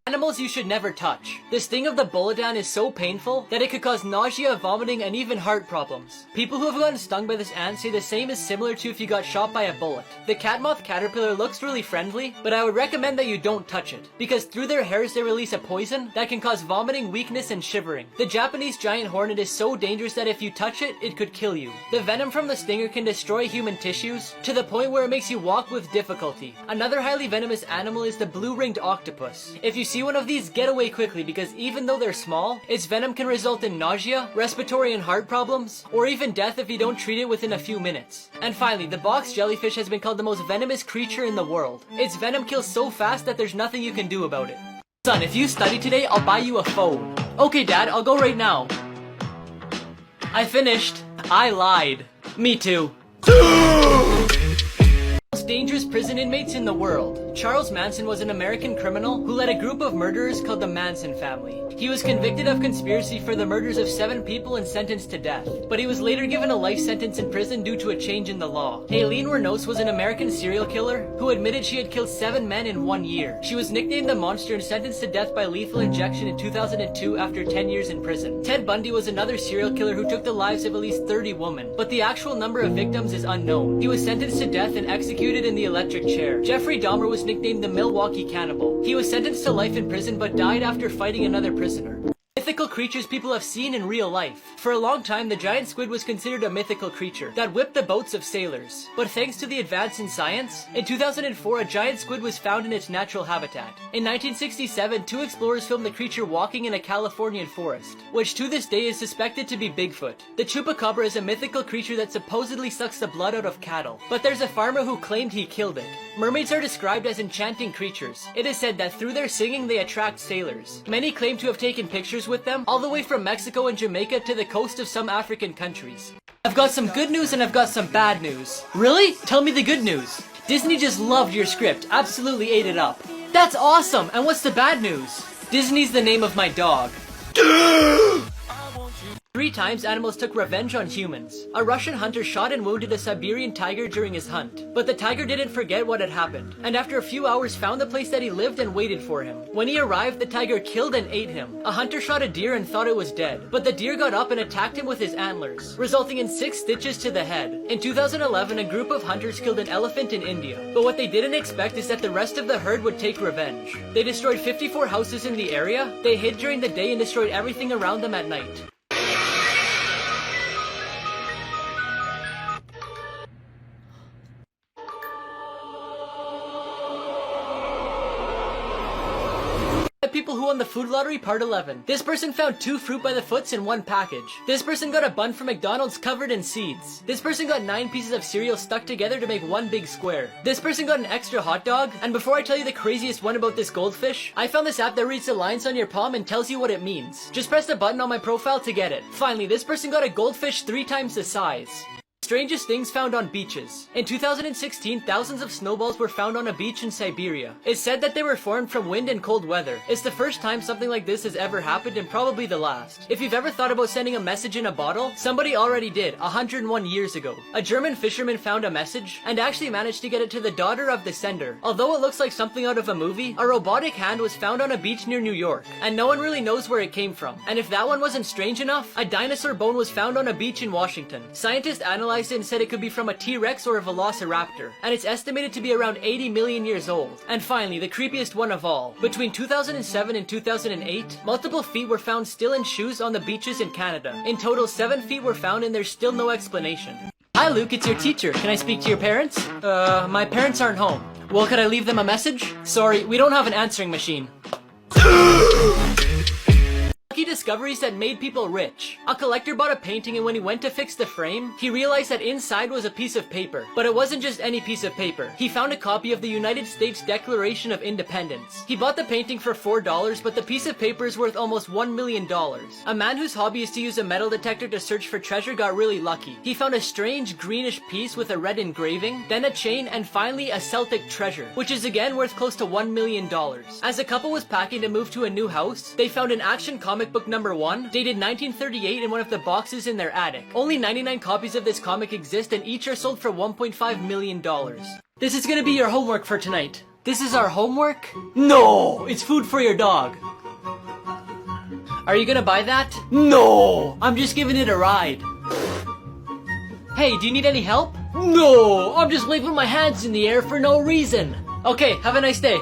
Animals you should never touch. The sting of the bolodan is so painful that it could cause nausea, vomiting, and even heart problems. People who have gotten stung by this ant say the same is similar to if you got shot by a bullet. The catmoth caterpillar looks really friendly, but I would recommend that you don't touch it, because through their hairs they release a poison that can cause vomiting, weakness, and shivering. The Japanese giant hornet is so dangerous that if you touch it, it could kill you. The venom from the stinger can destroy human tissues to the point where it makes you walk with difficulty. Another highly venomous animal is the blue-ringed octopus. If you see one of these, get away quickly, because even though they're small, its venom can result in nausea, respiratory and heart problems, or even death if you don't treat it within a few minutes. And finally, the box jellyfish has been called the most venomous creature in the world. Its venom kills so fast that there's nothing you can do about it. Son, if you study today, I'll buy you a phone. Okay, Dad, I'll go right now. I finished. I lied. Me too. Dangerous prison inmates in the world. Charles Manson was an American criminal who led a group of murderers called the Manson family. He was convicted of conspiracy for the murders of 7 people and sentenced to death, but he was later given a life sentence in prison due to a change in the law. Aileen Wuornos was an American serial killer who admitted she had killed 7 men in 1 year. She was nicknamed the Monster and sentenced to death by lethal injection in 2002 after 10 years in prison. Ted Bundy was another serial killer who took the lives of at least 30 women, but the actual number of victims is unknown. He was sentenced to death and executed in the electric chair. Jeffrey Dahmer was nicknamed the Milwaukee Cannibal. He was sentenced to life in prison but died after fighting another prisoner. Mythical creatures people have seen in real life. For a long time, the giant squid was considered a mythical creature that whipped the boats of sailors. But thanks to the advance in science, in 2004 a giant squid was found in its natural habitat. In 1967, 2 explorers filmed the creature walking in a Californian forest, which to this day is suspected to be Bigfoot. The chupacabra is a mythical creature that supposedly sucks the blood out of cattle, but there's a farmer who claimed he killed it. Mermaids are described as enchanting creatures. It is said that through their singing they attract sailors. Many claim to have taken pictures with them, all the way from Mexico and Jamaica to the coast of some African countries. I've got some good news and I've got some bad news. Really? Tell me the good news. Disney just loved your script, absolutely ate it up. That's awesome! And what's the bad news? Disney's the name of my dog. 3 times animals took revenge on humans. A Russian hunter shot and wounded a Siberian tiger during his hunt, but the tiger didn't forget what had happened, and after a few hours found the place that he lived and waited for him. When he arrived, the tiger killed and ate him. A hunter shot a deer and thought it was dead, but the deer got up and attacked him with his antlers, resulting in 6 stitches to the head. In 2011, a group of hunters killed an elephant in India, but what they didn't expect is that the rest of the herd would take revenge. They destroyed 54 houses in the area, they hid during the day and destroyed everything around them at night. People who won the food lottery part 11. This person found 2 fruit by the foots in 1 package. This person got a bun from McDonald's covered in seeds. This person got 9 pieces of cereal stuck together to make 1 big square. This person got an extra hot dog. And before I tell you the craziest one about this goldfish, I found this app that reads the lines on your palm and tells you what it means. Just press the button on my profile to get it. Finally, this person got a goldfish 3 times the size. strangest things found on beaches. In 2016, thousands of snowballs were found on a beach in Siberia. It's said that they were formed from wind and cold weather. It's the first time something like this has ever happened and probably the last. If you've ever thought about sending a message in a bottle, somebody already did 101 years ago. A German fisherman found a message and actually managed to get it to the daughter of the sender. Although it looks like something out of a movie, a robotic hand was found on a beach near New York, and no one really knows where it came from. And if that one wasn't strange enough, a dinosaur bone was found on a beach in Washington. Scientists analyzed it and said it could be from a T-Rex or a Velociraptor, and it's estimated to be around 80 million years old. And finally, the creepiest one of all. Between 2007 and 2008, multiple feet were found still in shoes on the beaches in Canada. In total, 7 feet were found and there's still no explanation. Hi Luke, it's your teacher. Can I speak to your parents? My parents aren't home. Well, could I leave them a message? Sorry, we don't have an answering machine. Discoveries that made people rich. A collector bought a painting, and when he went to fix the frame, he realized that inside was a piece of paper. But it wasn't just any piece of paper. He found a copy of the United States Declaration of Independence. He bought the painting for $4, but the piece of paper is worth almost $1 million. A man whose hobby is to use a metal detector to search for treasure got really lucky. He found a strange greenish piece with a red engraving, then a chain, and finally a Celtic treasure, which is again worth close to $1 million. As the couple was packing to move to a new house, they found an action comic book number 1, dated 1938 in one of the boxes in their attic. Only 99 copies of this comic exist and each are sold for $1.5 million. This is gonna be your homework for tonight. This is our homework? No! It's food for your dog. Are you gonna buy that? No! I'm just giving it a ride. Hey, do you need any help? No! I'm just waving my hands in the air for no reason. Okay, have a nice day.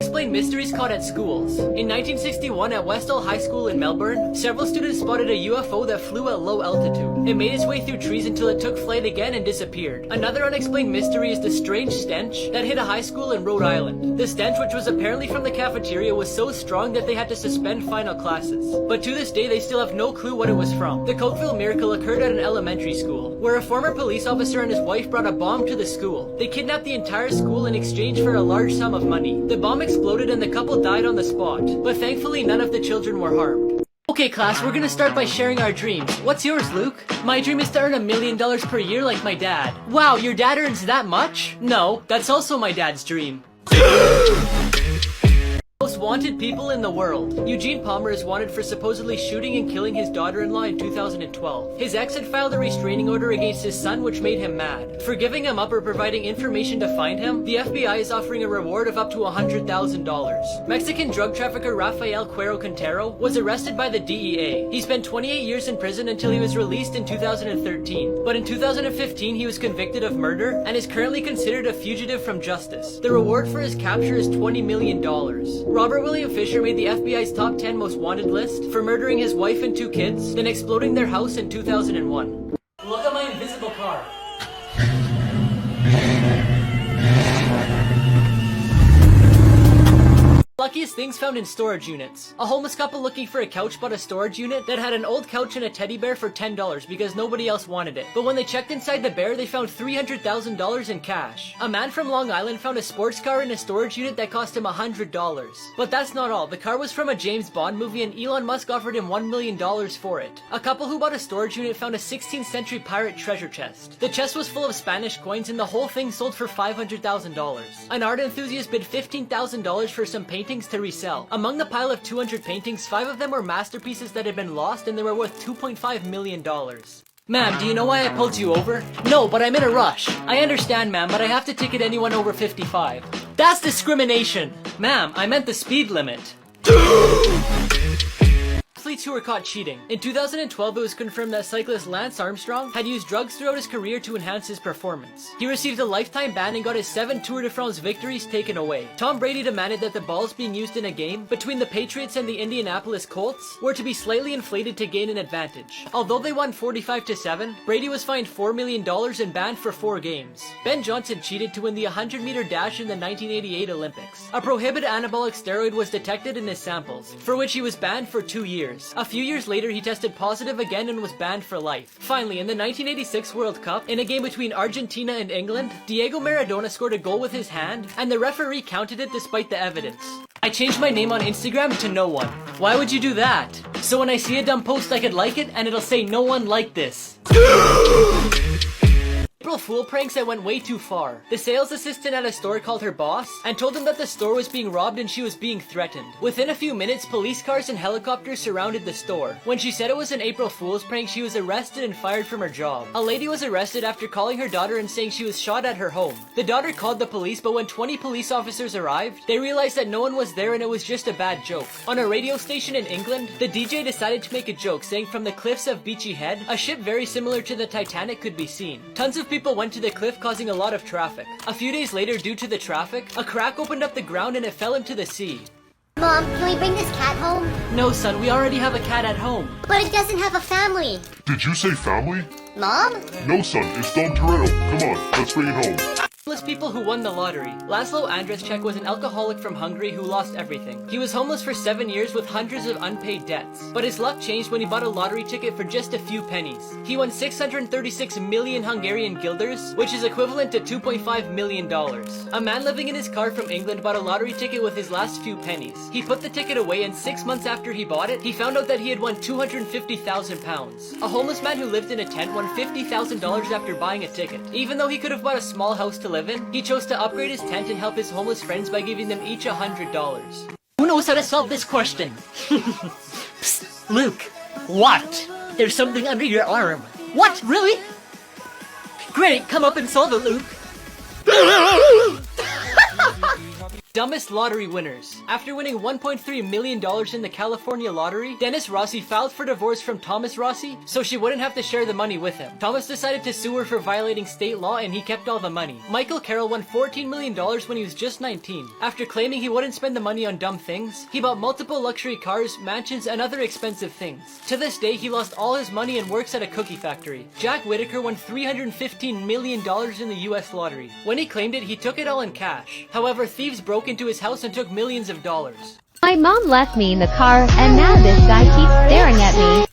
Explain mysteries caught at schools. In 1961 at Westall High School in Melbourne, several students spotted a UFO that flew at low altitude. It made its way through trees until it took flight again and disappeared. Another unexplained mystery is the strange stench that hit a high school in Rhode Island. The stench, which was apparently from the cafeteria, was so strong that they had to suspend final classes. But to this day, they still have no clue what it was from. The Cokeville miracle occurred at an elementary school, where a former police officer and his wife brought a bomb to the school. They kidnapped the entire school in exchange for a large sum of money. The bomb exploded and the couple died on the spot, but thankfully none of the children were harmed. Okay class, we're gonna start by sharing our dreams. What's yours, Luke? My dream is to earn $1 million per year like my dad. Wow, your dad earns that much? No, that's also my dad's dream. Most wanted people in the world. Eugene Palmer is wanted for supposedly shooting and killing his daughter-in-law in 2012. His ex had filed a restraining order against his son, which made him mad. For giving him up or providing information to find him, the FBI is offering a reward of up to $100,000. Mexican drug trafficker Rafael Cuero Quintero was arrested by the DEA. He spent 28 years in prison until he was released in 2013. But in 2015, he was convicted of murder and is currently considered a fugitive from justice. The reward for his capture is $20 million. Robert William Fisher made the FBI's top 10 most wanted list for murdering his wife and 2 kids, then exploding their house in 2001. Look at my invisible car. Luckiest things found in storage units. A homeless couple looking for a couch bought a storage unit that had an old couch and a teddy bear for $10 because nobody else wanted it. But when they checked inside the bear, they found $300,000 in cash. A man from Long Island found a sports car in a storage unit that cost him $100. But that's not all. The car was from a James Bond movie and Elon Musk offered him $1 million for it. A couple who bought a storage unit found a 16th century pirate treasure chest. The chest was full of Spanish coins and the whole thing sold for $500,000. An art enthusiast bid $15,000 for some paintings to resell. Among the pile of 200 paintings, 5 of them were masterpieces that had been lost and they were worth $2.5 million. Ma'am, do you know why I pulled you over? No, but I'm in a rush. I understand, ma'am, but I have to ticket anyone over 55. That's discrimination! Ma'am, I meant the speed limit. Athletes who were caught cheating. In 2012, it was confirmed that cyclist Lance Armstrong had used drugs throughout his career to enhance his performance. He received a lifetime ban and got his 7 Tour de France victories taken away. Tom Brady demanded that the balls being used in a game between the Patriots and the Indianapolis Colts were to be slightly inflated to gain an advantage. Although they won 45-7, Brady was fined $4 million and banned for 4 games. Ben Johnson cheated to win the 100-meter dash in the 1988 Olympics. A prohibited anabolic steroid was detected in his samples, for which he was banned for 2 years. A few years later, he tested positive again and was banned for life. Finally, in the 1986 World Cup, in a game between Argentina and England, Diego Maradona scored a goal with his hand, and the referee counted it despite the evidence. I changed my name on Instagram to no one. Why would you do that? So when I see a dumb post I could like it and it'll say no one liked this. April Fool pranks that went way too far. The sales assistant at a store called her boss and told him that the store was being robbed and she was being threatened. Within a few minutes, police cars and helicopters surrounded the store. When she said it was an April Fool's prank, she was arrested and fired from her job. A lady was arrested after calling her daughter and saying she was shot at her home. The daughter called the police, but when 20 police officers arrived, they realized that no one was there and it was just a bad joke. On a radio station in England, the DJ decided to make a joke saying from the cliffs of Beachy Head, a ship very similar to the Titanic could be seen. Tons of people went to the cliff, causing a lot of traffic. A few days later, due to the traffic, a crack opened up the ground and it fell into the sea. Mom, can we bring this cat home? No, son, we already have a cat at home. But it doesn't have a family. Did you say family? Mom? No, son, it's Dom Toretto. Come on, let's bring it home. Homeless people who won the lottery. Laszlo Andrzejczyk was an alcoholic from Hungary who lost everything. He was homeless for 7 years with hundreds of unpaid debts. But his luck changed when he bought a lottery ticket for just a few pennies. He won 636 million Hungarian guilders, which is equivalent to $2.5 million. A man living in his car from England bought a lottery ticket with his last few pennies. He put the ticket away and 6 months after he bought it, he found out that he had won £250,000. A homeless man who lived in a tent won $50,000 after buying a ticket. Even though he could have bought a small house to live in, he chose to upgrade his tent and help his homeless friends by giving them each $100. Who knows how to solve this question? Psst, Luke. What? There's something under your arm. What? Really? Great, come up and solve it, Luke. Dumbest lottery winners. After winning $1.3 million in the California lottery, Dennis Rossi filed for divorce from Thomas Rossi so she wouldn't have to share the money with him. Thomas decided to sue her for violating state law and he kept all the money. Michael Carroll won $14 million when he was just 19. After claiming he wouldn't spend the money on dumb things, he bought multiple luxury cars, mansions, and other expensive things. To this day, he lost all his money and works at a cookie factory. Jack Whitaker won $315 million in the US lottery. When he claimed it, he took it all in cash. However, thieves broke into his house and took millions of dollars. My mom left me in the car, and now this guy keeps staring at me.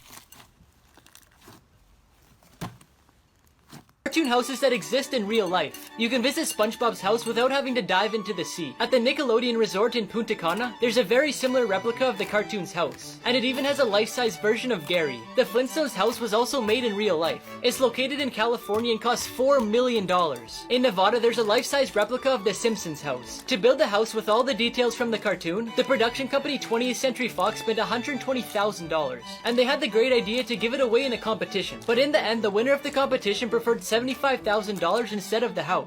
Cartoon houses that exist in real life. You can visit SpongeBob's house without having to dive into the sea. At the Nickelodeon Resort in Punta Cana, there's a very similar replica of the cartoon's house, and it even has a life-size version of Gary. The Flintstones house was also made in real life. It's located in California and costs $4 million. In Nevada, there's a life-size replica of the Simpsons house. To build the house with all the details from the cartoon, the production company 20th Century Fox spent $120,000, and they had the great idea to give it away in a competition. But in the end, the winner of the competition preferred $75,000 instead of the house.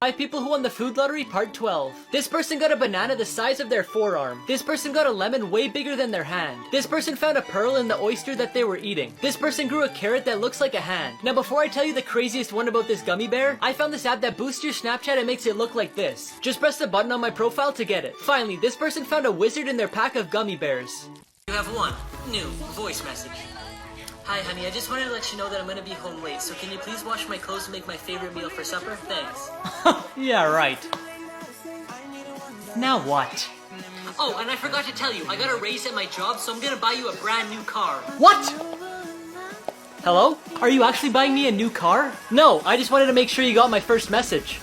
5 people who won the food lottery, part 12. This person got a banana the size of their forearm. This person got a lemon way bigger than their hand. This person found a pearl in the oyster that they were eating. This person grew a carrot that looks like a hand. Now before I tell you the craziest one about this gummy bear, I found this app that boosts your Snapchat and makes it look like this. Just press the button on my profile to get it. Finally, this person found a wizard in their pack of gummy bears. You have one new voice message. Hi honey, I just wanted to let you know that I'm gonna be home late, so can you please wash my clothes and make my favorite meal for supper? Thanks. Yeah, right. Now what? Oh, and I forgot to tell you, I got a raise at my job, so I'm gonna buy you a brand new car. What? Hello? Are you actually buying me a new car? No, I just wanted to make sure you got my first message.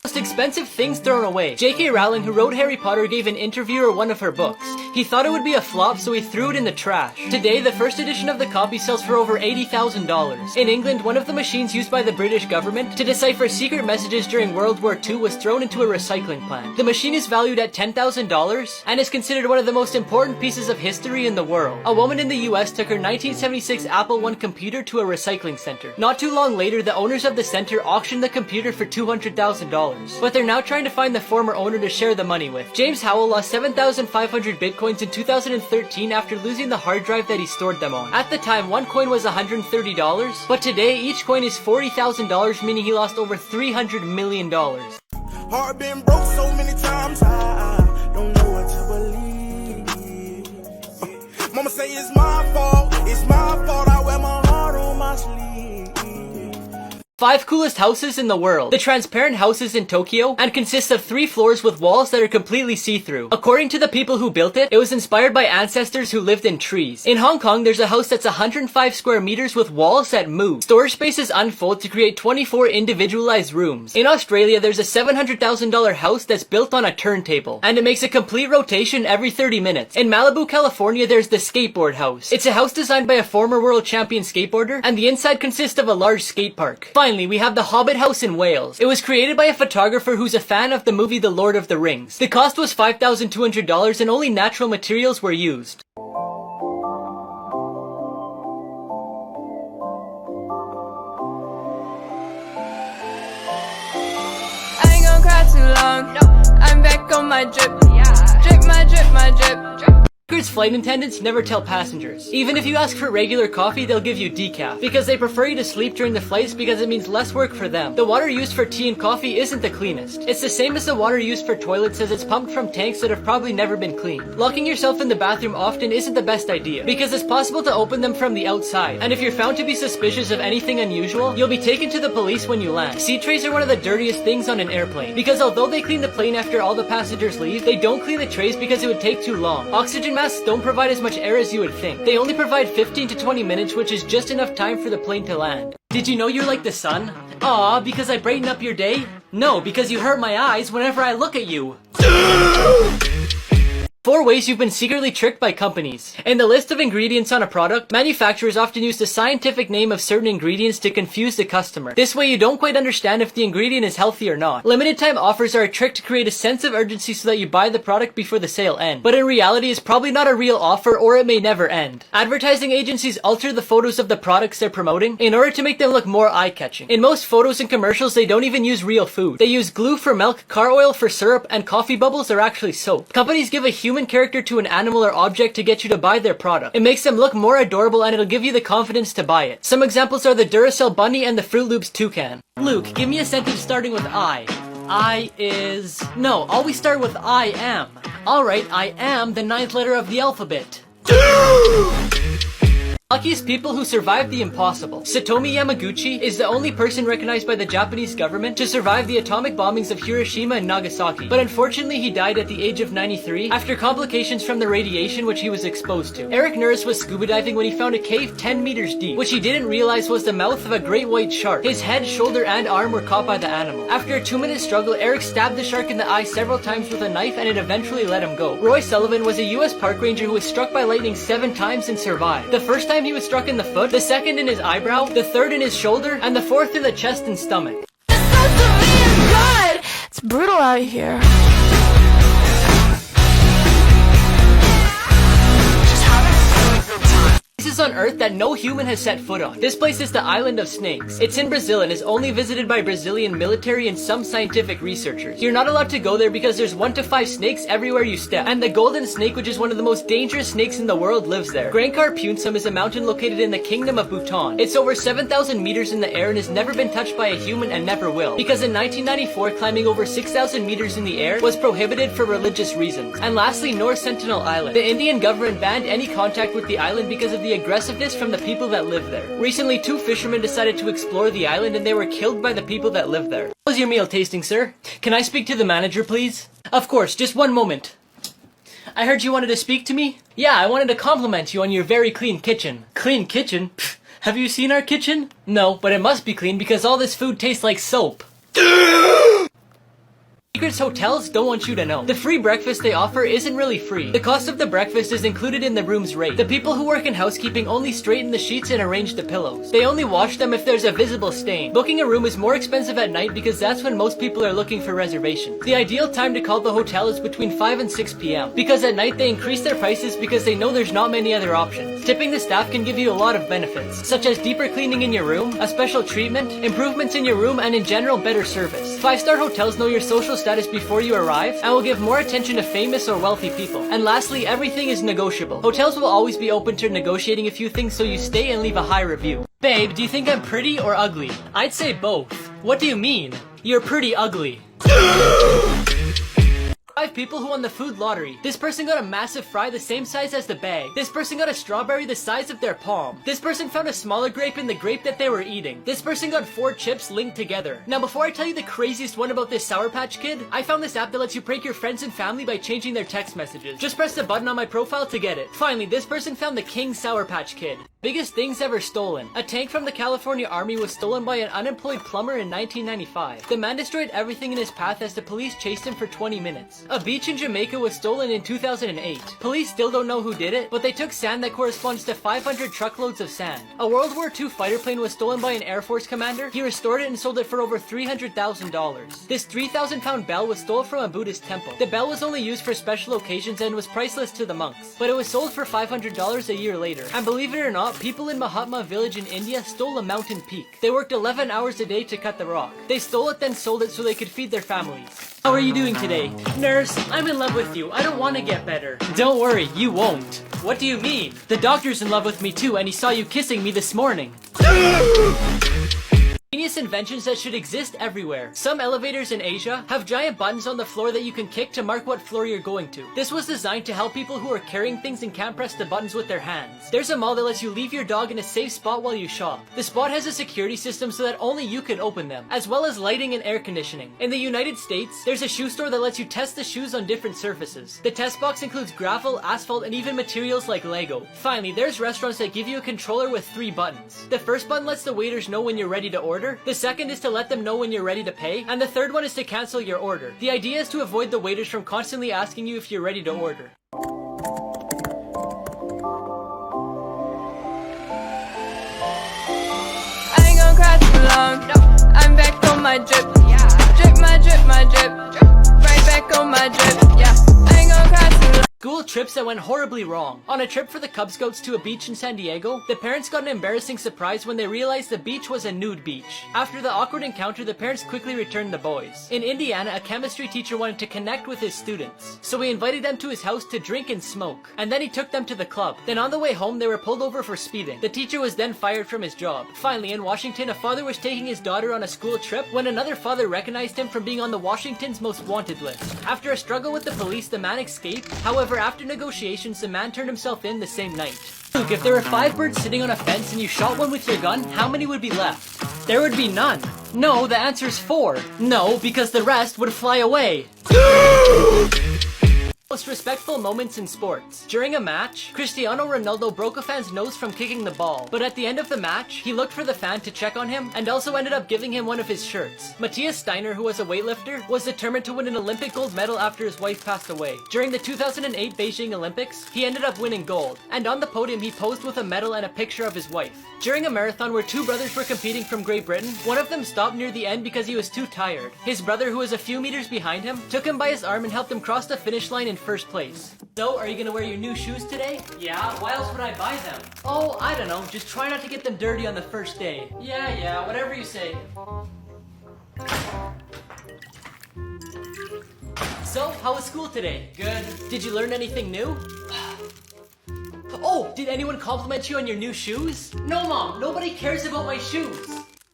Most expensive things thrown away. J.K. Rowling, who wrote Harry Potter, gave an interviewer one of her books. He thought it would be a flop, so he threw it in the trash. Today, the first edition of the copy sells for over $80,000. In England, one of the machines used by the British government to decipher secret messages during World War II was thrown into a recycling plant. The machine is valued at $10,000 and is considered one of the most important pieces of history in the world. A woman in the US took her 1976 Apple I computer to a recycling center. Not too long later, the owners of the center auctioned the computer for $200,000. But they're now trying to find the former owner to share the money with. James Howell lost 7,500 bitcoins in 2013 after losing the hard drive that he stored them on. At the time, one coin was $130, but today each coin is $40,000, meaning he lost over $300 million. Heart been broke so many times, I don't know what to believe. Mama say it's my fault, I wear my heart on my sleeve. 5 coolest houses in the world. The transparent houses in Tokyo and consists of 3 floors with walls that are completely see-through. According to the people who built it, it was inspired by ancestors who lived in trees. In Hong Kong, there's a house that's 105 square meters with walls that move. Storage spaces unfold to create 24 individualized rooms. In Australia, there's a $700,000 house that's built on a turntable, and it makes a complete rotation every 30 minutes. In Malibu, California, there's the skateboard house. It's a house designed by a former world champion skateboarder, and the inside consists of a large skate park. Finally, we have the Hobbit House in Wales. It was created by a photographer who's a fan of the movie The Lord of the Rings. The cost was $5,200 and only natural materials were used. I ain't gonna cry too long. I'm back on my drip. Drip, my drip, my drip. Flight attendants never tell passengers. Even if you ask for regular coffee, they'll give you decaf, because they prefer you to sleep during the flights because it means less work for them. The water used for tea and coffee isn't the cleanest. It's the same as the water used for toilets, as it's pumped from tanks that have probably never been cleaned. Locking yourself in the bathroom often isn't the best idea, because it's possible to open them from the outside, and if you're found to be suspicious of anything unusual, you'll be taken to the police when you land. Seat trays are one of the dirtiest things on an airplane, because although they clean the plane after all the passengers leave, they don't clean the trays because it would take too long. Oxygen masks don't provide as much air as you would think. They only provide 15 to 20 minutes, which is just enough time for the plane to land. Did you know you're like the sun? Aw, because I brighten up your day? No, because you hurt my eyes whenever I look at you. 4 ways you've been secretly tricked by companies. In the list of ingredients on a product, manufacturers often use the scientific name of certain ingredients to confuse the customer. This way you don't quite understand if the ingredient is healthy or not. Limited time offers are a trick to create a sense of urgency so that you buy the product before the sale ends. But in reality, it's probably not a real offer, or it may never end. Advertising agencies alter the photos of the products they're promoting in order to make them look more eye-catching. In most photos and commercials, they don't even use real food. They use glue for milk, car oil for syrup, and coffee bubbles are actually soap. Companies give a human character to an animal or object to get you to buy their product. It makes them look more adorable and it'll give you the confidence to buy it. Some examples are the Duracell bunny and the Fruit Loops toucan. Luke, give me a sentence starting with I. I is... No, always start with I am. Alright, I am the 9th letter of the alphabet. Luckiest people who survived the impossible. Satomi Yamaguchi is the only person recognized by the Japanese government to survive the atomic bombings of Hiroshima and Nagasaki, but unfortunately he died at the age of 93 after complications from the radiation which he was exposed to. Eric Norris was scuba diving when he found a cave 10 meters deep, which he didn't realize was the mouth of a great white shark. His head, shoulder, and arm were caught by the animal. After a 2-minute struggle, Eric stabbed the shark in the eye several times with a knife and it eventually let him go. Roy Sullivan was a US park ranger who was struck by lightning 7 times and survived. The first time he was struck in the foot, the second in his eyebrow, the third in his shoulder, and the fourth in the chest and stomach. God, it's brutal out here. Places on Earth that no human has set foot on. This place is the Island of Snakes. It's in Brazil and is only visited by Brazilian military and some scientific researchers. You're not allowed to go there because there's 1 to 5 snakes everywhere you step. And the golden snake, which is one of the most dangerous snakes in the world, lives there. Grankar Punsum is a mountain located in the Kingdom of Bhutan. It's over 7,000 meters in the air and has never been touched by a human and never will. Because in 1994, climbing over 6,000 meters in the air was prohibited for religious reasons. And lastly, North Sentinel Island. The Indian government banned any contact with the island because of the aggressiveness from the people that live there. Recently, 2 fishermen decided to explore the island and they were killed by the people that live there. How was your meal tasting, sir? Can I speak to the manager, please? Of course, just one moment. I heard you wanted to speak to me? Yeah, I wanted to compliment you on your very clean kitchen. Clean kitchen? Pfft, have you seen our kitchen? No, but it must be clean because all this food tastes like soap. Secrets hotels don't want you to know. The free breakfast they offer isn't really free. The cost of the breakfast is included in the room's rate. The people who work in housekeeping only straighten the sheets and arrange the pillows. They only wash them if there's a visible stain. Booking a room is more expensive at night because that's when most people are looking for reservations. The ideal time to call the hotel is between 5 and 6 p.m. because at night they increase their prices because they know there's not many other options. Tipping the staff can give you a lot of benefits, such as deeper cleaning in your room, a special treatment, improvements in your room, and in general better service. 5-star hotels know your social status before you arrive and will give more attention to famous or wealthy people. And lastly, everything is negotiable. Hotels will always be open to negotiating a few things so you stay and leave a high review. Babe, do you think I'm pretty or ugly? I'd say both. What do you mean? You're pretty ugly. 5 people who won the food lottery. This person got a massive fry the same size as the bag. This person got a strawberry the size of their palm. This person found a smaller grape in the grape that they were eating. This person got 4 chips linked together. Now before I tell you the craziest one about this Sour Patch Kid, I found this app that lets you prank your friends and family by changing their text messages. Just press the button on my profile to get it. Finally, this person found the King Sour Patch Kid. Biggest things ever stolen. A tank from the California Army was stolen by an unemployed plumber in 1995. The man destroyed everything in his path as the police chased him for 20 minutes. A beach in Jamaica was stolen in 2008. Police still don't know who did it, but they took sand that corresponds to 500 truckloads of sand. A World War II fighter plane was stolen by an Air Force commander. He restored it and sold it for over $300,000. This 3,000-pound bell was stolen from a Buddhist temple. The bell was only used for special occasions and was priceless to the monks, but it was sold for $500 a year later. And believe it or not, people in Mahatma village in India stole a mountain peak. They worked 11 hours a day to cut the rock. They stole it then sold it so they could feed their families. How are you doing today? Nurse, I'm in love with you. I don't want to get better. Don't worry, you won't. What do you mean? The doctor's in love with me too and he saw you kissing me this morning. Genius inventions that should exist everywhere. Some elevators in Asia have giant buttons on the floor that you can kick to mark what floor you're going to. This was designed to help people who are carrying things and can't press the buttons with their hands. There's a mall that lets you leave your dog in a safe spot while you shop. The spot has a security system so that only you can open them, as well as lighting and air conditioning. In the United States, there's a shoe store that lets you test the shoes on different surfaces. The test box includes gravel, asphalt, and even materials like Lego. Finally, there's restaurants that give you a controller with 3 buttons. The first button lets the waiters know when you're ready to order. The second is to let them know when you're ready to pay, and the third one is to cancel your order. The idea is to avoid the waiters from constantly asking you if you're ready to order. I ain't gonna cry too long. I'm back on my drip. Drip my drip, my drip. Right back on my drip. Yeah, I ain't gonna cry too long. School trips that went horribly wrong. On a trip for the Cub Scouts to a beach in San Diego, the parents got an embarrassing surprise when they realized the beach was a nude beach. After the awkward encounter, the parents quickly returned the boys. In Indiana, a chemistry teacher wanted to connect with his students, so he invited them to his house to drink and smoke, and then he took them to the club. Then on the way home, they were pulled over for speeding. The teacher was then fired from his job. Finally, in Washington, a father was taking his daughter on a school trip when another father recognized him from being on the Washington's most wanted list. After a struggle with the police, the man escaped. However, after negotiations, the man turned himself in the same night. Luke, if there were 5 birds sitting on a fence and you shot one with your gun, how many would be left? There would be none. No, the answer's 4. No, because the rest would fly away. Most respectful moments in sports. During a match, Cristiano Ronaldo broke a fan's nose from kicking the ball, but at the end of the match, he looked for the fan to check on him and also ended up giving him one of his shirts. Matthias Steiner, who was a weightlifter, was determined to win an Olympic gold medal after his wife passed away. During the 2008 Beijing Olympics, he ended up winning gold, and on the podium he posed with a medal and a picture of his wife. During a marathon where 2 brothers were competing from Great Britain, one of them stopped near the end because he was too tired. His brother, who was a few meters behind him, took him by his arm and helped him cross the finish line in first place. So, are you gonna wear your new shoes today? Yeah, why else would I buy them? Oh, I don't know, just try not to get them dirty on the first day. Yeah, whatever you say. So, how was school today? Good. Did you learn anything new? Oh, did anyone compliment you on your new shoes? No, Mom, nobody cares about my shoes.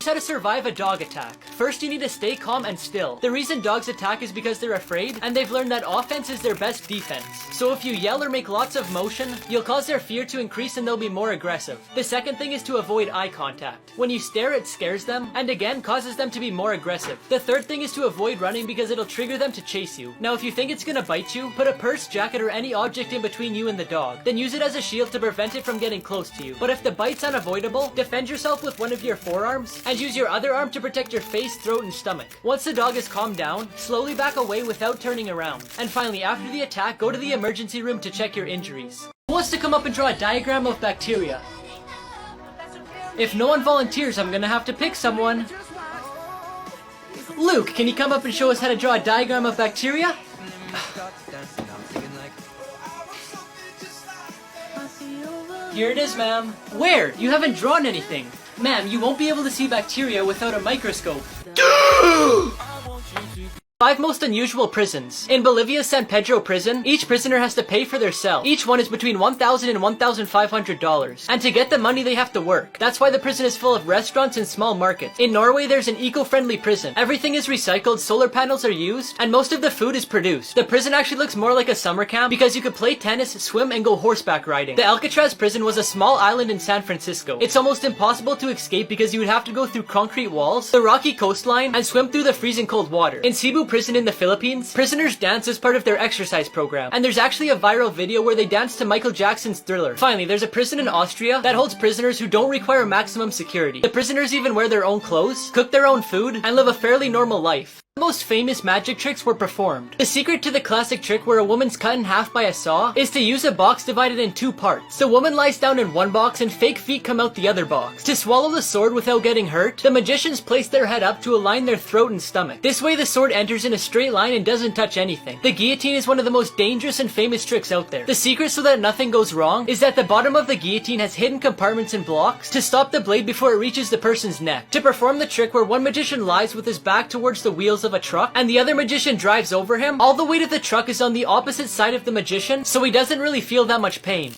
How to survive a dog attack. First, you need to stay calm and still. The reason dogs attack is because they're afraid, and they've learned that offense is their best defense. So if you yell or make lots of motion, you'll cause their fear to increase and they'll be more aggressive. The second thing is to avoid eye contact. When you stare, it scares them, and again causes them to be more aggressive. The third thing is to avoid running because it'll trigger them to chase you. Now if you think it's gonna bite you, put a purse, jacket, or any object in between you and the dog. Then use it as a shield to prevent it from getting close to you. But if the bite's unavoidable, defend yourself with one of your forearms, and use your other arm to protect your face, throat, and stomach. Once the dog is calmed down, slowly back away without turning around. And finally, after the attack, go to the emergency room to check your injuries. Who wants to come up and draw a diagram of bacteria? If no one volunteers, I'm gonna have to pick someone. Luke, can you come up and show us how to draw a diagram of bacteria? Here it is, ma'am. Where? You haven't drawn anything. Ma'am, you won't be able to see bacteria without a microscope. 5 most unusual prisons. In Bolivia's San Pedro prison, each prisoner has to pay for their cell. Each one is between $1,000 and $1,500. And to get the money, they have to work. That's why the prison is full of restaurants and small markets. In Norway, there's an eco-friendly prison. Everything is recycled, solar panels are used, and most of the food is produced. The prison actually looks more like a summer camp because you could play tennis, swim, and go horseback riding. The Alcatraz prison was a small island in San Francisco. It's almost impossible to escape because you would have to go through concrete walls, the rocky coastline, and swim through the freezing cold water. In Cebu prison in the Philippines, prisoners dance as part of their exercise program, and there's actually a viral video where they dance to Michael Jackson's Thriller. Finally, there's a prison in Austria that holds prisoners who don't require maximum security. The prisoners even wear their own clothes, cook their own food, and live a fairly normal life. The most famous magic tricks were performed. The secret to the classic trick where a woman's cut in half by a saw is to use a box divided in 2 parts. The woman lies down in one box and fake feet come out the other box. To swallow the sword without getting hurt, the magicians place their head up to align their throat and stomach. This way the sword enters in a straight line and doesn't touch anything. The guillotine is one of the most dangerous and famous tricks out there. The secret so that nothing goes wrong is that the bottom of the guillotine has hidden compartments and blocks to stop the blade before it reaches the person's neck. To perform the trick where one magician lies with his back towards the wheels of a truck and the other magician drives over him, all the weight of the truck is on the opposite side of the magician, so he doesn't really feel that much pain.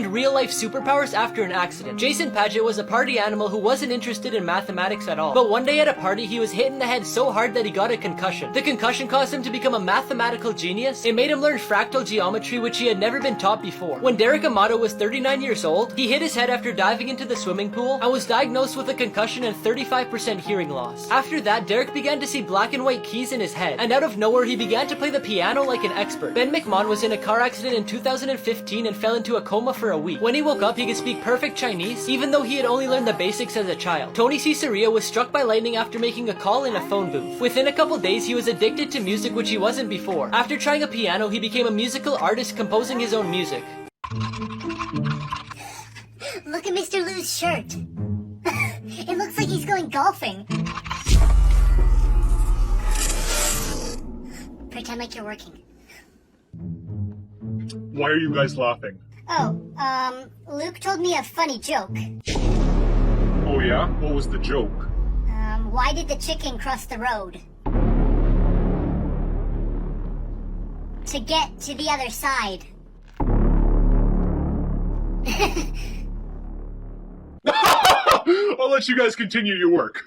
Real-life superpowers after an accident. Jason Padgett was a party animal who wasn't interested in mathematics at all. But one day at a party, he was hit in the head so hard that he got a concussion. The concussion caused him to become a mathematical genius. It made him learn fractal geometry, which he had never been taught before. When Derek Amato was 39 years old, he hit his head after diving into the swimming pool and was diagnosed with a concussion and 35% hearing loss. After that, Derek began to see black and white keys in his head, and out of nowhere, he began to play the piano like an expert. Ben McMahon was in a car accident in 2015 and fell into a coma for a week. When he woke up, he could speak perfect Chinese, even though he had only learned the basics as a child. Tony Caesarea was struck by lightning after making a call in a phone booth. Within a couple days, he was addicted to music, which he wasn't before. After trying a piano, he became a musical artist, composing his own music. Look at Mr. Lou's shirt. It looks like he's going golfing. Pretend like you're working. Why are you guys laughing? Oh, Luke told me a funny joke. Oh yeah? What was the joke? Why did the chicken cross the road? To get to the other side. I'll let you guys continue your work.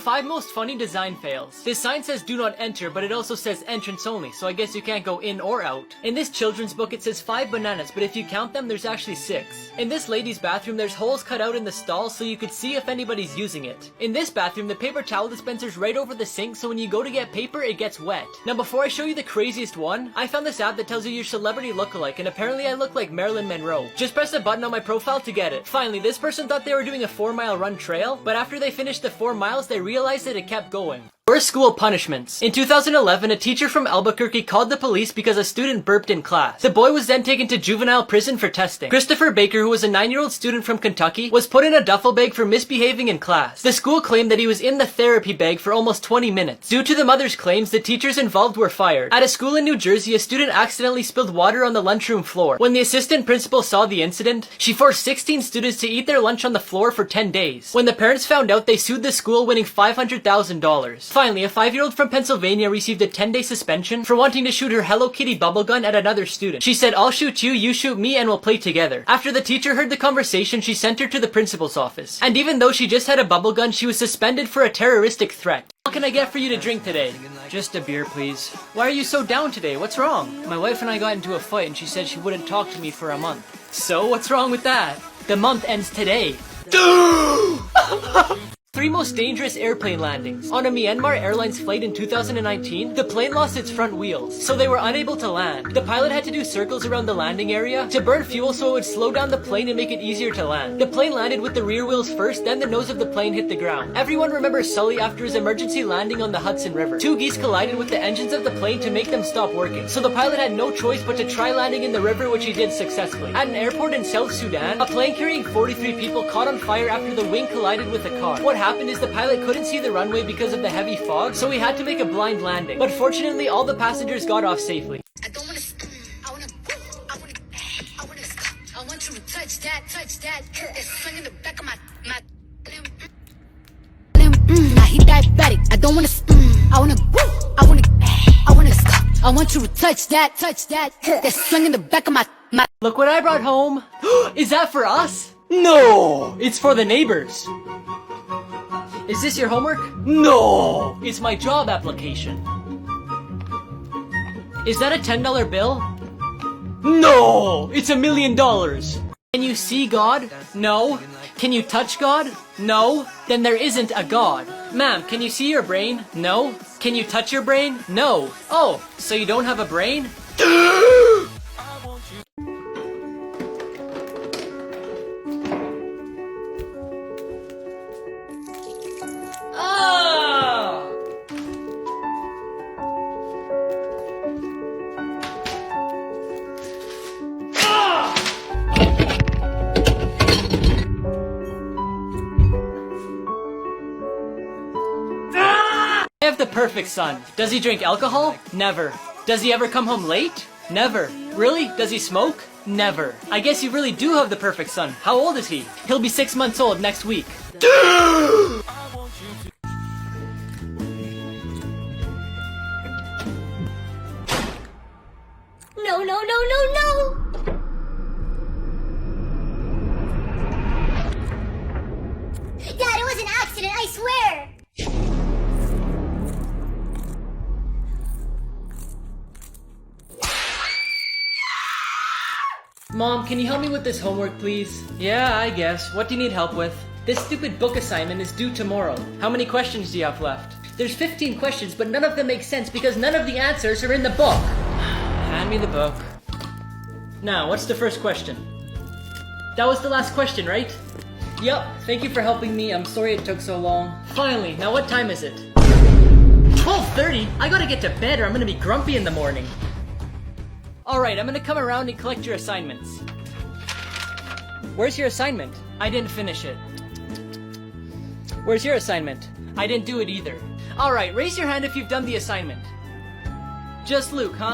5 most funny design fails. This sign says do not enter, but it also says entrance only, so I guess you can't go in or out. In this children's book, it says 5 bananas, but if you count them, there's actually 6. In this lady's bathroom, there's holes cut out in the stall so you could see if anybody's using it. In this bathroom, the paper towel dispenser's right over the sink, so when you go to get paper, it gets wet. Now, before I show you the craziest one, I found this app that tells you your celebrity lookalike, and apparently I look like Marilyn Monroe. Just press a button on my profile to get it. Finally, this person thought they were doing a 4-mile run trail, but after they finished the 4 miles, they realized that it kept going. Worst school punishments. In 2011, a teacher from Albuquerque called the police because a student burped in class. The boy was then taken to juvenile prison for testing. Christopher Baker, who was a 9-year-old student from Kentucky, was put in a duffel bag for misbehaving in class. The school claimed that he was in the therapy bag for almost 20 minutes. Due to the mother's claims, the teachers involved were fired. At a school in New Jersey, a student accidentally spilled water on the lunchroom floor. When the assistant principal saw the incident, she forced 16 students to eat their lunch on the floor for 10 days. When the parents found out, they sued the school, winning $500,000. Finally, a 5-year-old from Pennsylvania received a 10-day suspension for wanting to shoot her Hello Kitty bubble gun at another student. She said, "I'll shoot you, you shoot me, and we'll play together." After the teacher heard the conversation, she sent her to the principal's office. And even though she just had a bubble gun, she was suspended for a terroristic threat. What can I get for you to drink today? Just a beer, please. Why are you so down today? What's wrong? My wife and I got into a fight and she said she wouldn't talk to me for a month. So, what's wrong with that? The month ends today. 3 3 most dangerous airplane landings. On a Myanmar Airlines flight in 2019, the plane lost its front wheels, so they were unable to land. The pilot had to do circles around the landing area to burn fuel so it would slow down the plane and make it easier to land. The plane landed with the rear wheels first, then the nose of the plane hit the ground. Everyone remembers Sully after his emergency landing on the Hudson River. 2 geese collided with the engines of the plane to make them stop working, so the pilot had no choice but to try landing in the river, which he did successfully. At an airport in South Sudan, a plane carrying 43 people caught on fire after the wing collided with a car. What happened is the pilot couldn't see the runway because of the heavy fog, so he had to make a blind landing. But fortunately, all the passengers got off safely. I don't wanna, I wanna, I want you to touch that, that swing in the back of my. Now he diabetic. I don't wanna, I wanna, I want you to touch that, that swing in the back of my. Look what I brought home. Is that for us? No, it's for the neighbors. Is this your homework? No, it's my job application. Is that a $10 bill? No, it's $1 million. Can you see God? No. Can you touch God? No. Then there isn't a God. Ma'am, can you see your brain? No. Can you touch your brain? No. Oh, so you don't have a brain? I have the perfect son. Does he drink alcohol? Never. Does he ever come home late? Never. Really? Does he smoke? Never. I guess you really do have the perfect son. How old is he? He'll be 6 months old next week. No. Dad, it was an accident, I swear. Mom, can you help me with this homework, please? Yeah, I guess. What do you need help with? This stupid book assignment is due tomorrow. How many questions do you have left? There's 15 questions, but none of them make sense because none of the answers are in the book. Hand me the book. Now, what's the first question? That was the last question, right? Yup, thank you for helping me. I'm sorry it took so long. Finally, now what time is it? 12:30? I gotta get to bed or I'm gonna be grumpy in the morning. Alright, I'm gonna come around and collect your assignments. Where's your assignment? I didn't finish it. Where's your assignment? I didn't do it either. Alright, raise your hand if you've done the assignment. Just Luke, huh?